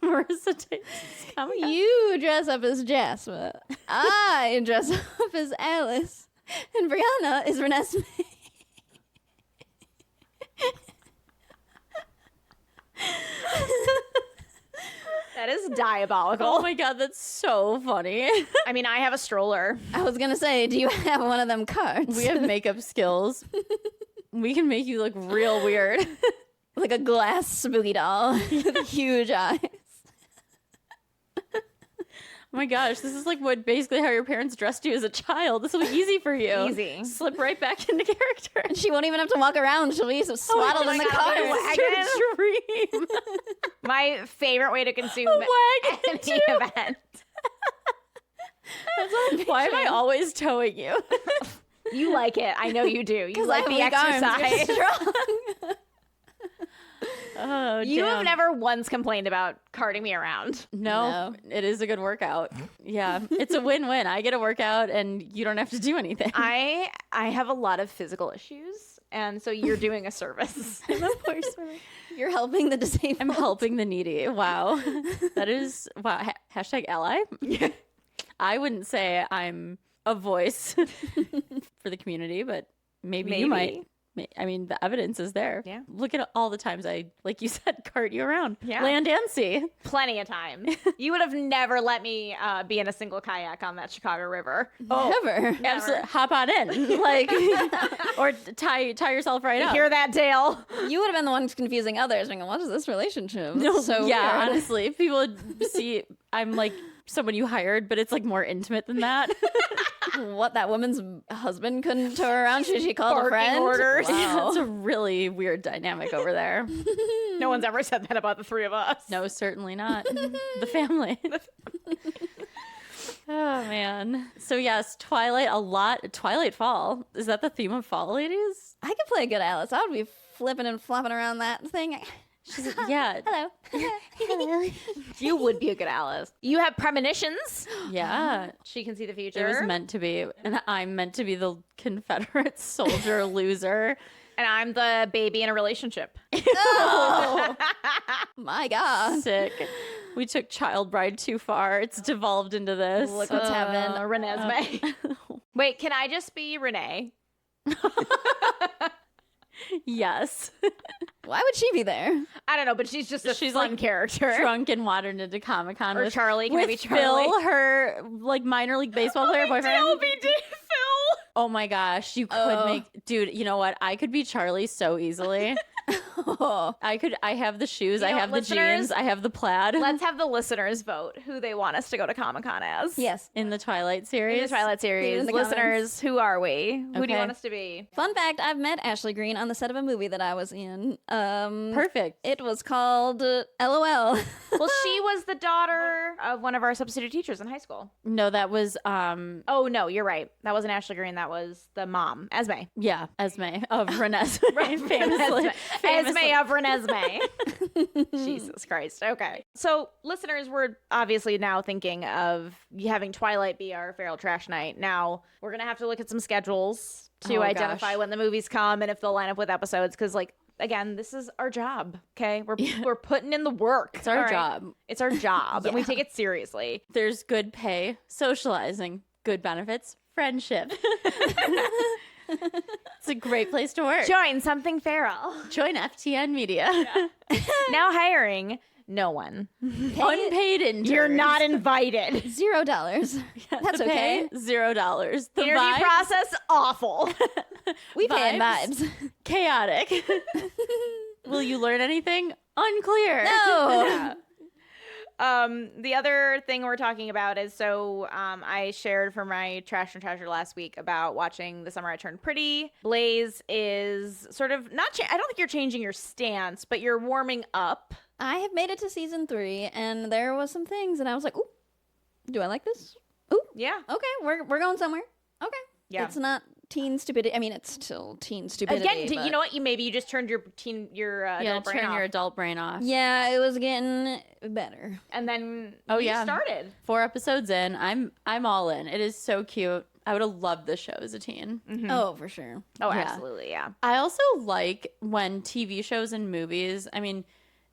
Speaker 2: Marissa takes Comic-Con.
Speaker 3: You dress up as Jasper. I dress up as Alice. And Brianna is Renesmee.
Speaker 1: That is diabolical.
Speaker 2: Oh my god, that's so funny.
Speaker 1: I mean, I have a stroller.
Speaker 3: I was going to say, do you have one of them cards?
Speaker 2: We have makeup skills. We can make you look real weird.
Speaker 3: like a glass spooky doll with huge eyes.
Speaker 2: Oh my gosh, this is like what basically how your parents dressed you as a child. This will be easy for you.
Speaker 1: Easy.
Speaker 2: Slip right back into character.
Speaker 3: And she won't even have to walk around. She'll be so swaddled in the
Speaker 1: God,
Speaker 3: card.
Speaker 1: what
Speaker 2: It's your dream.
Speaker 1: My favorite way to consume
Speaker 2: wagon
Speaker 1: any
Speaker 2: too.
Speaker 1: event.
Speaker 2: Why am I always towing you?
Speaker 1: You like it. I know you do. You
Speaker 3: I
Speaker 1: like
Speaker 3: have
Speaker 1: the
Speaker 3: weak arms.
Speaker 1: exercise.
Speaker 3: You're strong.
Speaker 2: Oh,
Speaker 1: You have
Speaker 2: damn.
Speaker 1: never once complained about carting me around.
Speaker 2: No, it is a good workout. Yeah, it's a win-win. I get a workout and you don't have to do anything.
Speaker 1: I have a lot of physical issues, and so you're doing a service.
Speaker 3: You're helping the disabled.
Speaker 2: I'm helping the needy. Wow. That is, wow. Hashtag ally. I wouldn't say I'm a voice for the community, but maybe you might. I mean, the evidence is there.
Speaker 1: Yeah.
Speaker 2: Look at all the times I, like you said, cart you around.
Speaker 1: Yeah.
Speaker 2: Land and sea.
Speaker 1: Plenty of times. You would have never let me be in a single kayak on that Chicago River.
Speaker 3: Never.
Speaker 2: Absolutely. Hop on in. Like, or tie yourself right
Speaker 1: You
Speaker 2: up.
Speaker 1: hear that, Dale?
Speaker 3: You would have been the one confusing others. Being, what is this relationship?
Speaker 2: No,
Speaker 3: so
Speaker 2: yeah,
Speaker 3: weird.
Speaker 2: honestly, people would see I'm like someone you hired, but it's like more intimate than that.
Speaker 3: What, that woman's husband couldn't tow her around? Should she call a
Speaker 1: Barking
Speaker 3: friend?
Speaker 1: orders.
Speaker 3: Wow.
Speaker 2: It's a really weird dynamic over there.
Speaker 1: No one's ever said that about the three of us.
Speaker 2: No, certainly not. The family. Oh man. So yes, Twilight a lot. Twilight Fall. Is that the theme of fall, ladies?
Speaker 3: I could play a good Alice. I would be flipping and flopping around that thing.
Speaker 2: She's yeah.
Speaker 3: Hello.
Speaker 1: You would be a good Alice. You have premonitions.
Speaker 2: Yeah.
Speaker 1: She can see the
Speaker 2: It
Speaker 1: future.
Speaker 2: was meant to be. And I'm meant to be the Confederate soldier loser.
Speaker 1: And I'm the baby in a relationship.
Speaker 3: Oh, my God.
Speaker 2: Sick. We took Child Bride too far. It's devolved into this.
Speaker 3: Look what's happening.
Speaker 1: Renesmee. Wait, can I just be Renee?
Speaker 2: Yes.
Speaker 3: Why would she be there?
Speaker 1: I don't know, but she's just a
Speaker 2: She's
Speaker 1: fun
Speaker 2: like
Speaker 1: character.
Speaker 2: Drunk and wandered into Comic-Con
Speaker 1: Or
Speaker 2: with
Speaker 1: Charlie. Can I
Speaker 2: with
Speaker 1: be Charlie?
Speaker 2: Phil, her like minor league baseball player boyfriend.
Speaker 1: Phil.
Speaker 2: Oh my gosh, you could
Speaker 3: Oh.
Speaker 2: make dude, you know what? I could be Charlie so easily.
Speaker 3: Oh.
Speaker 2: I have the shoes,
Speaker 1: You
Speaker 2: I
Speaker 1: know,
Speaker 2: have the
Speaker 1: listeners,
Speaker 2: jeans, I have the plaid.
Speaker 1: Let's have the listeners vote who they want us to go to Comic-Con as.
Speaker 3: Yes.
Speaker 2: in the Twilight series.
Speaker 1: In the Twilight
Speaker 3: Leave it
Speaker 1: series.
Speaker 3: in the
Speaker 1: Listeners, who are we? Who do you
Speaker 2: Okay.
Speaker 1: want us to be?
Speaker 3: Fun fact, I've met Ashley Greene on the set of a movie that I was in.
Speaker 2: Perfect.
Speaker 3: It was called LOL.
Speaker 1: Well, she was the daughter of one of our substitute teachers in high school.
Speaker 2: No, that was
Speaker 1: Oh, no, you're right. That wasn't Ashley Greene. That was the mom, Esme.
Speaker 2: yeah, Esme of Renesmee. famously.
Speaker 1: Esme of Renesmee. Jesus Christ. Okay. So, listeners, we're obviously now thinking of having Twilight be our feral trash night. Now, we're going to have to look at some schedules to identify when the movies come and if they'll line up with episodes. Because, like, again, this is our job. Okay. We're putting in the work.
Speaker 2: It's our job.
Speaker 1: It's our job. And we take it seriously.
Speaker 2: There's good pay, socializing, good benefits, friendship. It's a great place to work.
Speaker 1: Join something feral.
Speaker 2: Join FTN Media.
Speaker 1: Yeah. Now hiring no one.
Speaker 2: Unpaid interns.
Speaker 1: You're not invited.
Speaker 3: $0. That's okay.
Speaker 2: $0. The
Speaker 1: interview process awful.
Speaker 3: We pay in vibes.
Speaker 2: Chaotic. Will you learn anything? Unclear.
Speaker 3: No.
Speaker 1: Yeah. The other thing we're talking about is I shared for my Trash and Treasure last week about watching The Summer I Turned Pretty. Blaze is sort of I don't think you're changing your stance, but you're warming up.
Speaker 3: I have made it to season 3, and there was some things, and I was like, ooh, do I like this? Ooh.
Speaker 1: Yeah.
Speaker 3: Okay, we're going somewhere. Okay.
Speaker 1: Yeah.
Speaker 3: It's not teen stupidity. I mean, it's still teen stupidity.
Speaker 1: Again,
Speaker 3: but...
Speaker 1: you know what? You just turned your adult brain off.
Speaker 2: Your adult brain off.
Speaker 3: Yeah, it was getting better.
Speaker 1: And then started.
Speaker 2: 4 episodes in. I'm all in. It is so cute. I would have loved this show as a teen.
Speaker 3: Mm-hmm. Oh, for sure.
Speaker 1: Oh, yeah. Absolutely, yeah.
Speaker 2: I also like when TV shows and movies, I mean,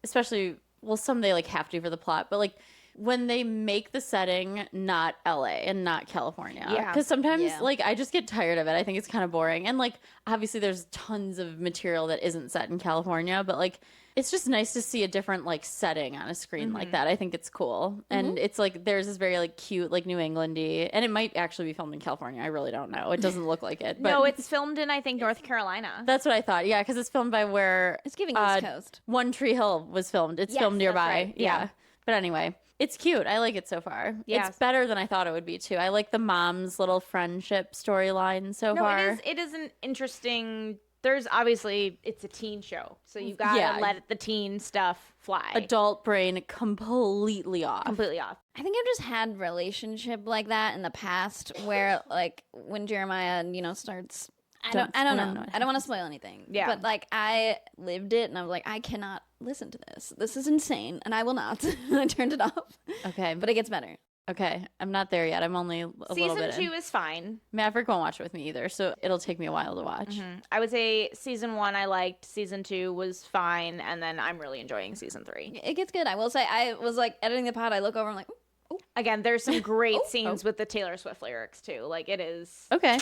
Speaker 2: especially, some they like have to for the plot, but like when they make the setting not LA and not California.
Speaker 1: Yeah.
Speaker 2: Because sometimes like I just get tired of it. I think it's kind of boring. And like obviously there's tons of material that isn't set in California, but like it's just nice to see a different like setting on a screen like that. I think it's cool. And it's like there's this very like cute like New England-y, and it might actually be filmed in California. I really don't know. It doesn't look like it. But
Speaker 1: no, it's filmed in I think North Carolina.
Speaker 2: That's what I thought. Yeah, because it's filmed by where
Speaker 3: it's giving East Coast.
Speaker 2: One Tree Hill was filmed. It's filmed nearby.
Speaker 1: Right.
Speaker 2: Yeah. But anyway, it's cute. I like it so far. Yeah. It's better than I thought it would be too. I like the mom's little friendship storyline so far.
Speaker 1: It is an interesting. There's obviously it's a teen show, so you gotta let the teen stuff fly.
Speaker 2: Adult brain completely off.
Speaker 1: Completely off.
Speaker 3: I think I've just had relationship like that in the past, where like when Jeremiah, starts. I don't know. I don't want to spoil anything.
Speaker 1: Yeah.
Speaker 3: But like I lived it, and I was like, I cannot listen to this. This is insane, and I will not. I turned it off.
Speaker 2: Okay,
Speaker 3: but it gets better.
Speaker 2: Okay, I'm not there yet. I'm only a little bit
Speaker 1: Season 2 is fine.
Speaker 2: Maverick won't watch it with me either, so it'll take me a while to watch.
Speaker 1: Mm-hmm. I would say season 1 I liked, season 2 was fine, and then I'm really enjoying season 3.
Speaker 3: It gets good. I will say, I was like editing the pod. I look over, I'm like, ooh.
Speaker 1: Again, there's some great scenes with the Taylor Swift lyrics too. Like it is.
Speaker 2: Okay.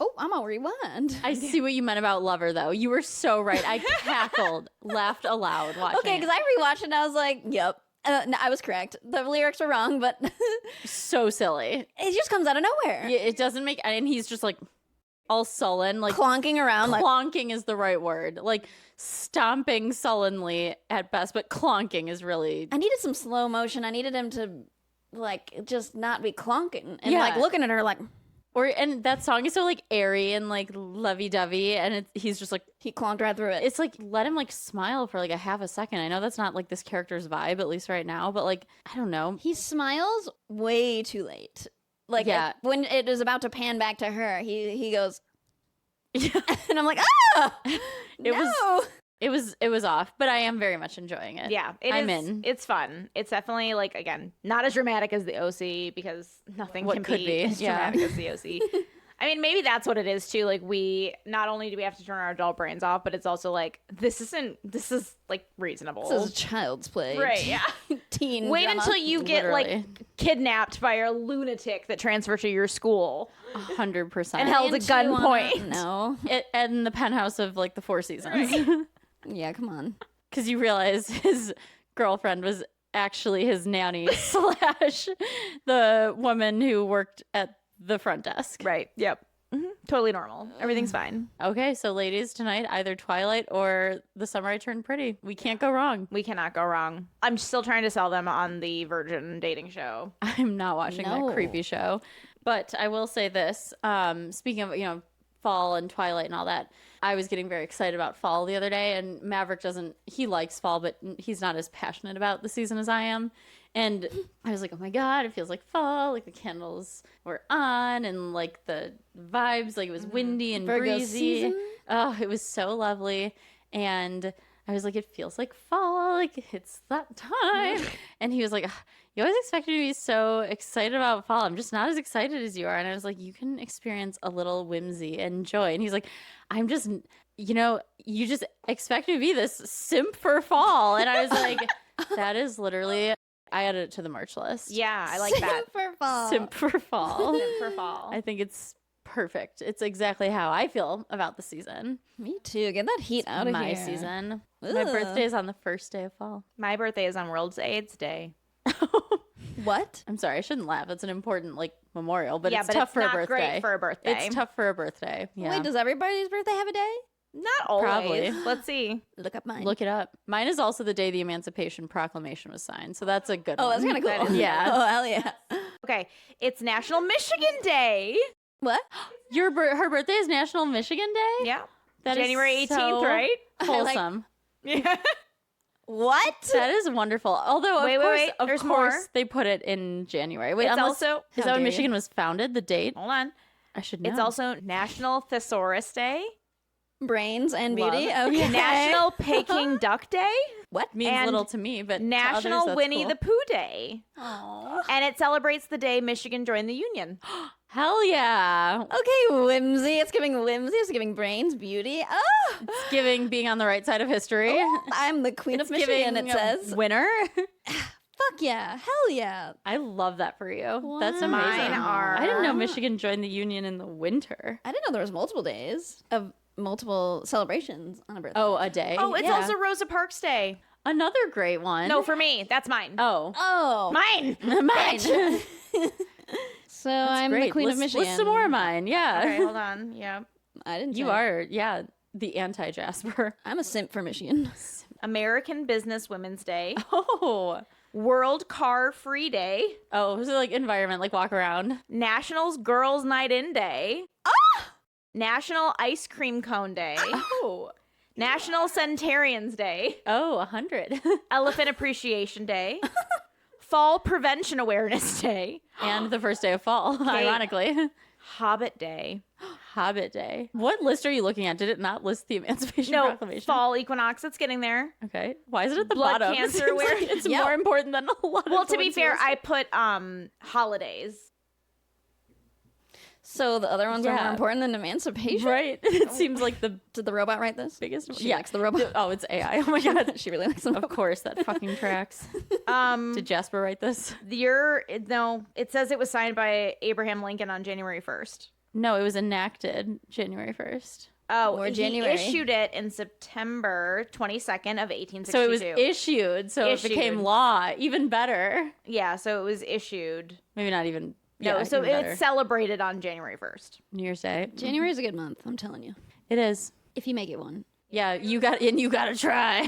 Speaker 3: Oh, I'm all rewind.
Speaker 2: I see what you meant about Lover, though. You were so right. I cackled, laughed aloud watching
Speaker 3: Okay, because I rewatched it and I was like, yep. No, I was correct. The lyrics were wrong, but
Speaker 2: so silly.
Speaker 3: It just comes out of nowhere.
Speaker 2: Yeah, it doesn't make, and he's just like all sullen, like
Speaker 3: clonking around.
Speaker 2: Clonking is the right word. Like stomping sullenly at best, but clonking is really.
Speaker 3: I needed some slow motion. I needed him to like just not be clonking and like looking at her like.
Speaker 2: And that song is so like airy and like lovey-dovey, and he's just like
Speaker 3: he clonked right through it.
Speaker 2: It's like let him like smile for like a half a second. I know that's not like this character's vibe, at least right now, but like I don't know.
Speaker 3: He smiles way too late. Like when it is about to pan back to her, he goes, and I'm like,
Speaker 2: It was off, but I am very much enjoying it.
Speaker 1: Yeah, I'm in. It's fun. It's definitely like again not as dramatic as the OC because nothing can be as dramatic as the OC. I mean, maybe that's what it is too. Like we not only do we have to turn our adult brains off, but it's also like this is like reasonable.
Speaker 3: This is child's play,
Speaker 1: right? Yeah,
Speaker 3: teen.
Speaker 1: Wait
Speaker 3: drama.
Speaker 1: until you get like kidnapped by a lunatic that transferred to your school.
Speaker 2: 100%
Speaker 1: and held at gunpoint.
Speaker 3: No,
Speaker 2: in the penthouse of like the Four Seasons. Right.
Speaker 3: Yeah, come on.
Speaker 2: Because you realize his girlfriend was actually his nanny / the woman who worked at the front desk.
Speaker 1: Right. Yep. Mm-hmm. Totally normal. Everything's fine.
Speaker 2: Okay, so ladies, tonight, either Twilight or The Summer I Turned Pretty. We can't go wrong.
Speaker 1: We cannot go wrong. I'm still trying to sell them on the Virgin dating show.
Speaker 2: I'm not watching that creepy show. But I will say this. Speaking of, fall and Twilight and all that, I was getting very excited about fall the other day, and Maverick he likes fall, but he's not as passionate about the season as I am. And I was like, oh my God, it feels like fall. Like the candles were on and like the vibes, like it was windy and
Speaker 3: Virgo
Speaker 2: breezy.
Speaker 3: season.
Speaker 2: Oh, it was so lovely. And I was like, it feels like fall. Like, it's that time. And he was like, you always expect me to be so excited about fall. I'm just not as excited as you are. And I was like, you can experience a little whimsy and joy. And he's like, I'm just, you just expect me to be this simp for fall. And I was like, that is literally, I added it to the merch list.
Speaker 1: Yeah, I like that.
Speaker 3: Simp for fall.
Speaker 2: Simp for fall.
Speaker 1: Simp for fall.
Speaker 2: I think it's perfect. It's exactly how I feel about the season.
Speaker 3: Me too. Get that heat out of here.
Speaker 2: My season.
Speaker 3: Ugh.
Speaker 2: My birthday is on the first day of fall.
Speaker 1: My birthday is on World AIDS Day.
Speaker 3: What?
Speaker 2: I'm sorry, I shouldn't laugh. It's an important memorial, but
Speaker 1: Yeah,
Speaker 2: it's
Speaker 1: but
Speaker 2: tough
Speaker 1: it's
Speaker 2: for a
Speaker 1: not
Speaker 2: birthday.
Speaker 1: great for a birthday.
Speaker 2: It's tough for a birthday. Yeah.
Speaker 3: Wait, does everybody's birthday have a day?
Speaker 1: Not always.
Speaker 2: Probably.
Speaker 1: Let's see.
Speaker 3: Look up mine.
Speaker 2: Look it up. Mine is also the day the Emancipation Proclamation was signed, so that's a good one.
Speaker 3: Oh, that's kind of cool.
Speaker 2: Yeah.
Speaker 3: Oh, hell yeah.
Speaker 1: Okay, it's National Michigan Day.
Speaker 3: What?
Speaker 2: Her birthday is National Michigan Day?
Speaker 1: Yeah.
Speaker 2: That is
Speaker 1: January 18th,
Speaker 2: so
Speaker 1: right?
Speaker 2: Wholesome.
Speaker 1: Yeah.
Speaker 3: What?
Speaker 2: That is wonderful. Although,
Speaker 1: Wait,
Speaker 2: of
Speaker 1: there's
Speaker 2: course,
Speaker 1: more.
Speaker 2: they put it in January. Wait,
Speaker 1: It's
Speaker 2: unless,
Speaker 1: also-
Speaker 2: is
Speaker 3: How
Speaker 2: that when
Speaker 3: dare
Speaker 2: Michigan was founded? The date?
Speaker 1: Hold on.
Speaker 2: I should know.
Speaker 1: It's also National Thesaurus Day.
Speaker 3: Brains and
Speaker 2: Love.
Speaker 3: beauty? Okay.
Speaker 1: National Peking Duck Day.
Speaker 3: What?
Speaker 2: means
Speaker 1: and
Speaker 2: little to me, but
Speaker 1: National
Speaker 2: to others, that's
Speaker 1: Winnie
Speaker 2: cool.
Speaker 1: the Pooh Day.
Speaker 2: Aw.
Speaker 1: And it celebrates the day Michigan joined the Union.
Speaker 2: Hell yeah.
Speaker 3: Okay, whimsy. It's giving whimsy. It's giving brains, beauty. Oh,
Speaker 2: It's giving being on the right side of history.
Speaker 3: I'm the queen of Michigan, it says.
Speaker 2: Winner.
Speaker 3: Fuck yeah. Hell yeah.
Speaker 2: I love that for you. That's amazing.
Speaker 1: Mine are-
Speaker 2: I didn't know Michigan joined the Union in the winter.
Speaker 3: I didn't know there was multiple days of multiple celebrations on a birthday.
Speaker 2: Oh, a day.
Speaker 1: Oh, it's
Speaker 2: Yeah.
Speaker 1: also Rosa Parks Day.
Speaker 2: another great one.
Speaker 1: No, for me. That's mine.
Speaker 2: Oh.
Speaker 3: Oh.
Speaker 1: Mine.
Speaker 2: Mine.
Speaker 3: So I'm the
Speaker 2: Great.
Speaker 3: queen of
Speaker 2: List-
Speaker 3: Michigan.
Speaker 2: List some more of mine. Yeah.
Speaker 1: Okay, hold on. Yeah.
Speaker 3: I didn't
Speaker 2: You
Speaker 3: say.
Speaker 2: are, yeah, the anti-Jasper.
Speaker 3: I'm a simp for Michigan.
Speaker 1: American Business Women's Day.
Speaker 2: Oh.
Speaker 1: World Car Free Day.
Speaker 2: Oh, so like environment, like walk around.
Speaker 1: Nationals Girls Night In Day. National Ice Cream Cone Day.
Speaker 2: Oh.
Speaker 1: National Centenarians Day.
Speaker 2: Oh, 100.
Speaker 1: Elephant Appreciation Day. Fall Prevention Awareness Day.
Speaker 2: And the first day of fall, ironically.
Speaker 1: Hobbit Day.
Speaker 2: Hobbit Day. What list are you looking at? Did it not list the Emancipation
Speaker 1: No,
Speaker 2: Proclamation?
Speaker 1: Fall Equinox. It's getting there.
Speaker 2: Okay. Why is it at the
Speaker 1: Blood
Speaker 2: bottom?
Speaker 1: cancer
Speaker 2: It seems
Speaker 1: aware-
Speaker 2: like it's
Speaker 3: Yep.
Speaker 2: more important than a lot of
Speaker 1: Well,
Speaker 2: the
Speaker 1: to be
Speaker 2: ones
Speaker 1: fair,
Speaker 2: listed.
Speaker 1: I put holidays.
Speaker 3: So the other ones are more
Speaker 2: Yeah.
Speaker 3: important than emancipation?
Speaker 2: Right. It seems like the
Speaker 3: Did the robot write this?
Speaker 2: biggest
Speaker 3: She likes the robot.
Speaker 2: Oh, it's AI. Oh my god.
Speaker 3: She really likes the
Speaker 2: Of
Speaker 3: robot.
Speaker 2: course, that fucking tracks. Did Jasper write this?
Speaker 1: No, it says it was signed by Abraham Lincoln on January 1st.
Speaker 2: No, it was enacted January 1st.
Speaker 1: Oh,
Speaker 3: Or
Speaker 1: he
Speaker 3: January.
Speaker 1: issued it in September 22nd of 1862.
Speaker 2: So it was issued, so it became
Speaker 1: Issued.
Speaker 2: law. Even better.
Speaker 1: Yeah, so it was issued.
Speaker 2: Maybe not even.
Speaker 1: No,
Speaker 2: Yeah,
Speaker 1: so
Speaker 2: even better.
Speaker 1: it's celebrated on January 1st.
Speaker 2: New Year's Day.
Speaker 3: January's a good month, I'm telling you.
Speaker 2: It is.
Speaker 3: If you make it one.
Speaker 2: Yeah, you gotta try.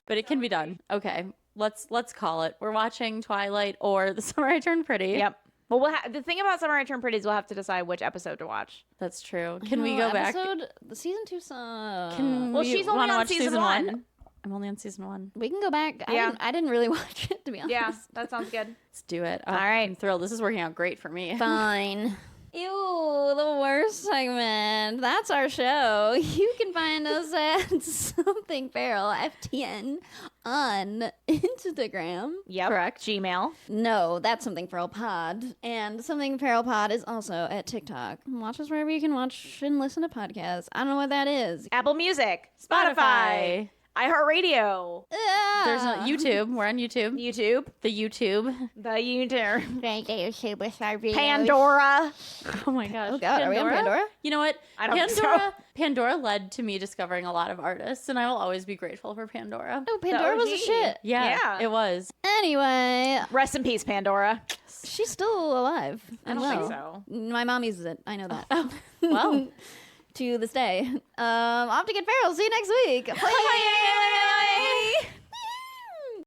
Speaker 2: But it can be done. Okay, let's call it. We're watching Twilight or The Summer I Turned Pretty.
Speaker 1: Yep. Well, the thing about Summer I Turned Pretty is we'll have to decide which episode to watch.
Speaker 2: That's true. Can we go back?
Speaker 3: The season 2 sucks.
Speaker 2: Can
Speaker 1: She's only
Speaker 2: wanna
Speaker 1: on
Speaker 2: watch
Speaker 1: season 1.
Speaker 2: I'm only on season 1.
Speaker 3: We can go back.
Speaker 1: Yeah.
Speaker 3: I didn't really watch it, to be honest.
Speaker 1: Yeah, that sounds good.
Speaker 2: Let's do it. Oh,
Speaker 1: All right.
Speaker 2: I'm thrilled. This is working out great for me.
Speaker 3: Fine. Ew, the worst segment. That's our show. You can find us at Something Feral FTN on Instagram.
Speaker 1: Yep.
Speaker 2: Correct.
Speaker 1: Gmail.
Speaker 3: No, that's Something Feral Pod. And Something Feral Pod is also at TikTok. Watch us wherever you can watch and listen to podcasts. I don't know what that is.
Speaker 1: Apple Music. Spotify. iHeartRadio.
Speaker 2: There's no YouTube. We're on YouTube.
Speaker 1: YouTube.
Speaker 2: The YouTube.
Speaker 1: The YouTube.
Speaker 3: Pandora.
Speaker 1: Pandora.
Speaker 2: Oh my gosh.
Speaker 3: Oh God, are we on Pandora?
Speaker 2: You know what?
Speaker 1: I don't think
Speaker 2: Pandora. Pandora led to me discovering a lot of artists, and I will always be grateful for Pandora.
Speaker 3: Oh, Pandora was a
Speaker 1: OG.
Speaker 3: shit.
Speaker 1: Yeah.
Speaker 2: It was.
Speaker 3: Anyway,
Speaker 1: Rest in peace, Pandora.
Speaker 3: she's still alive.
Speaker 1: I don't think so.
Speaker 3: My mom uses it. I know that.
Speaker 2: Oh, well.
Speaker 3: To this day. Off to get feral. See you next week. Bye.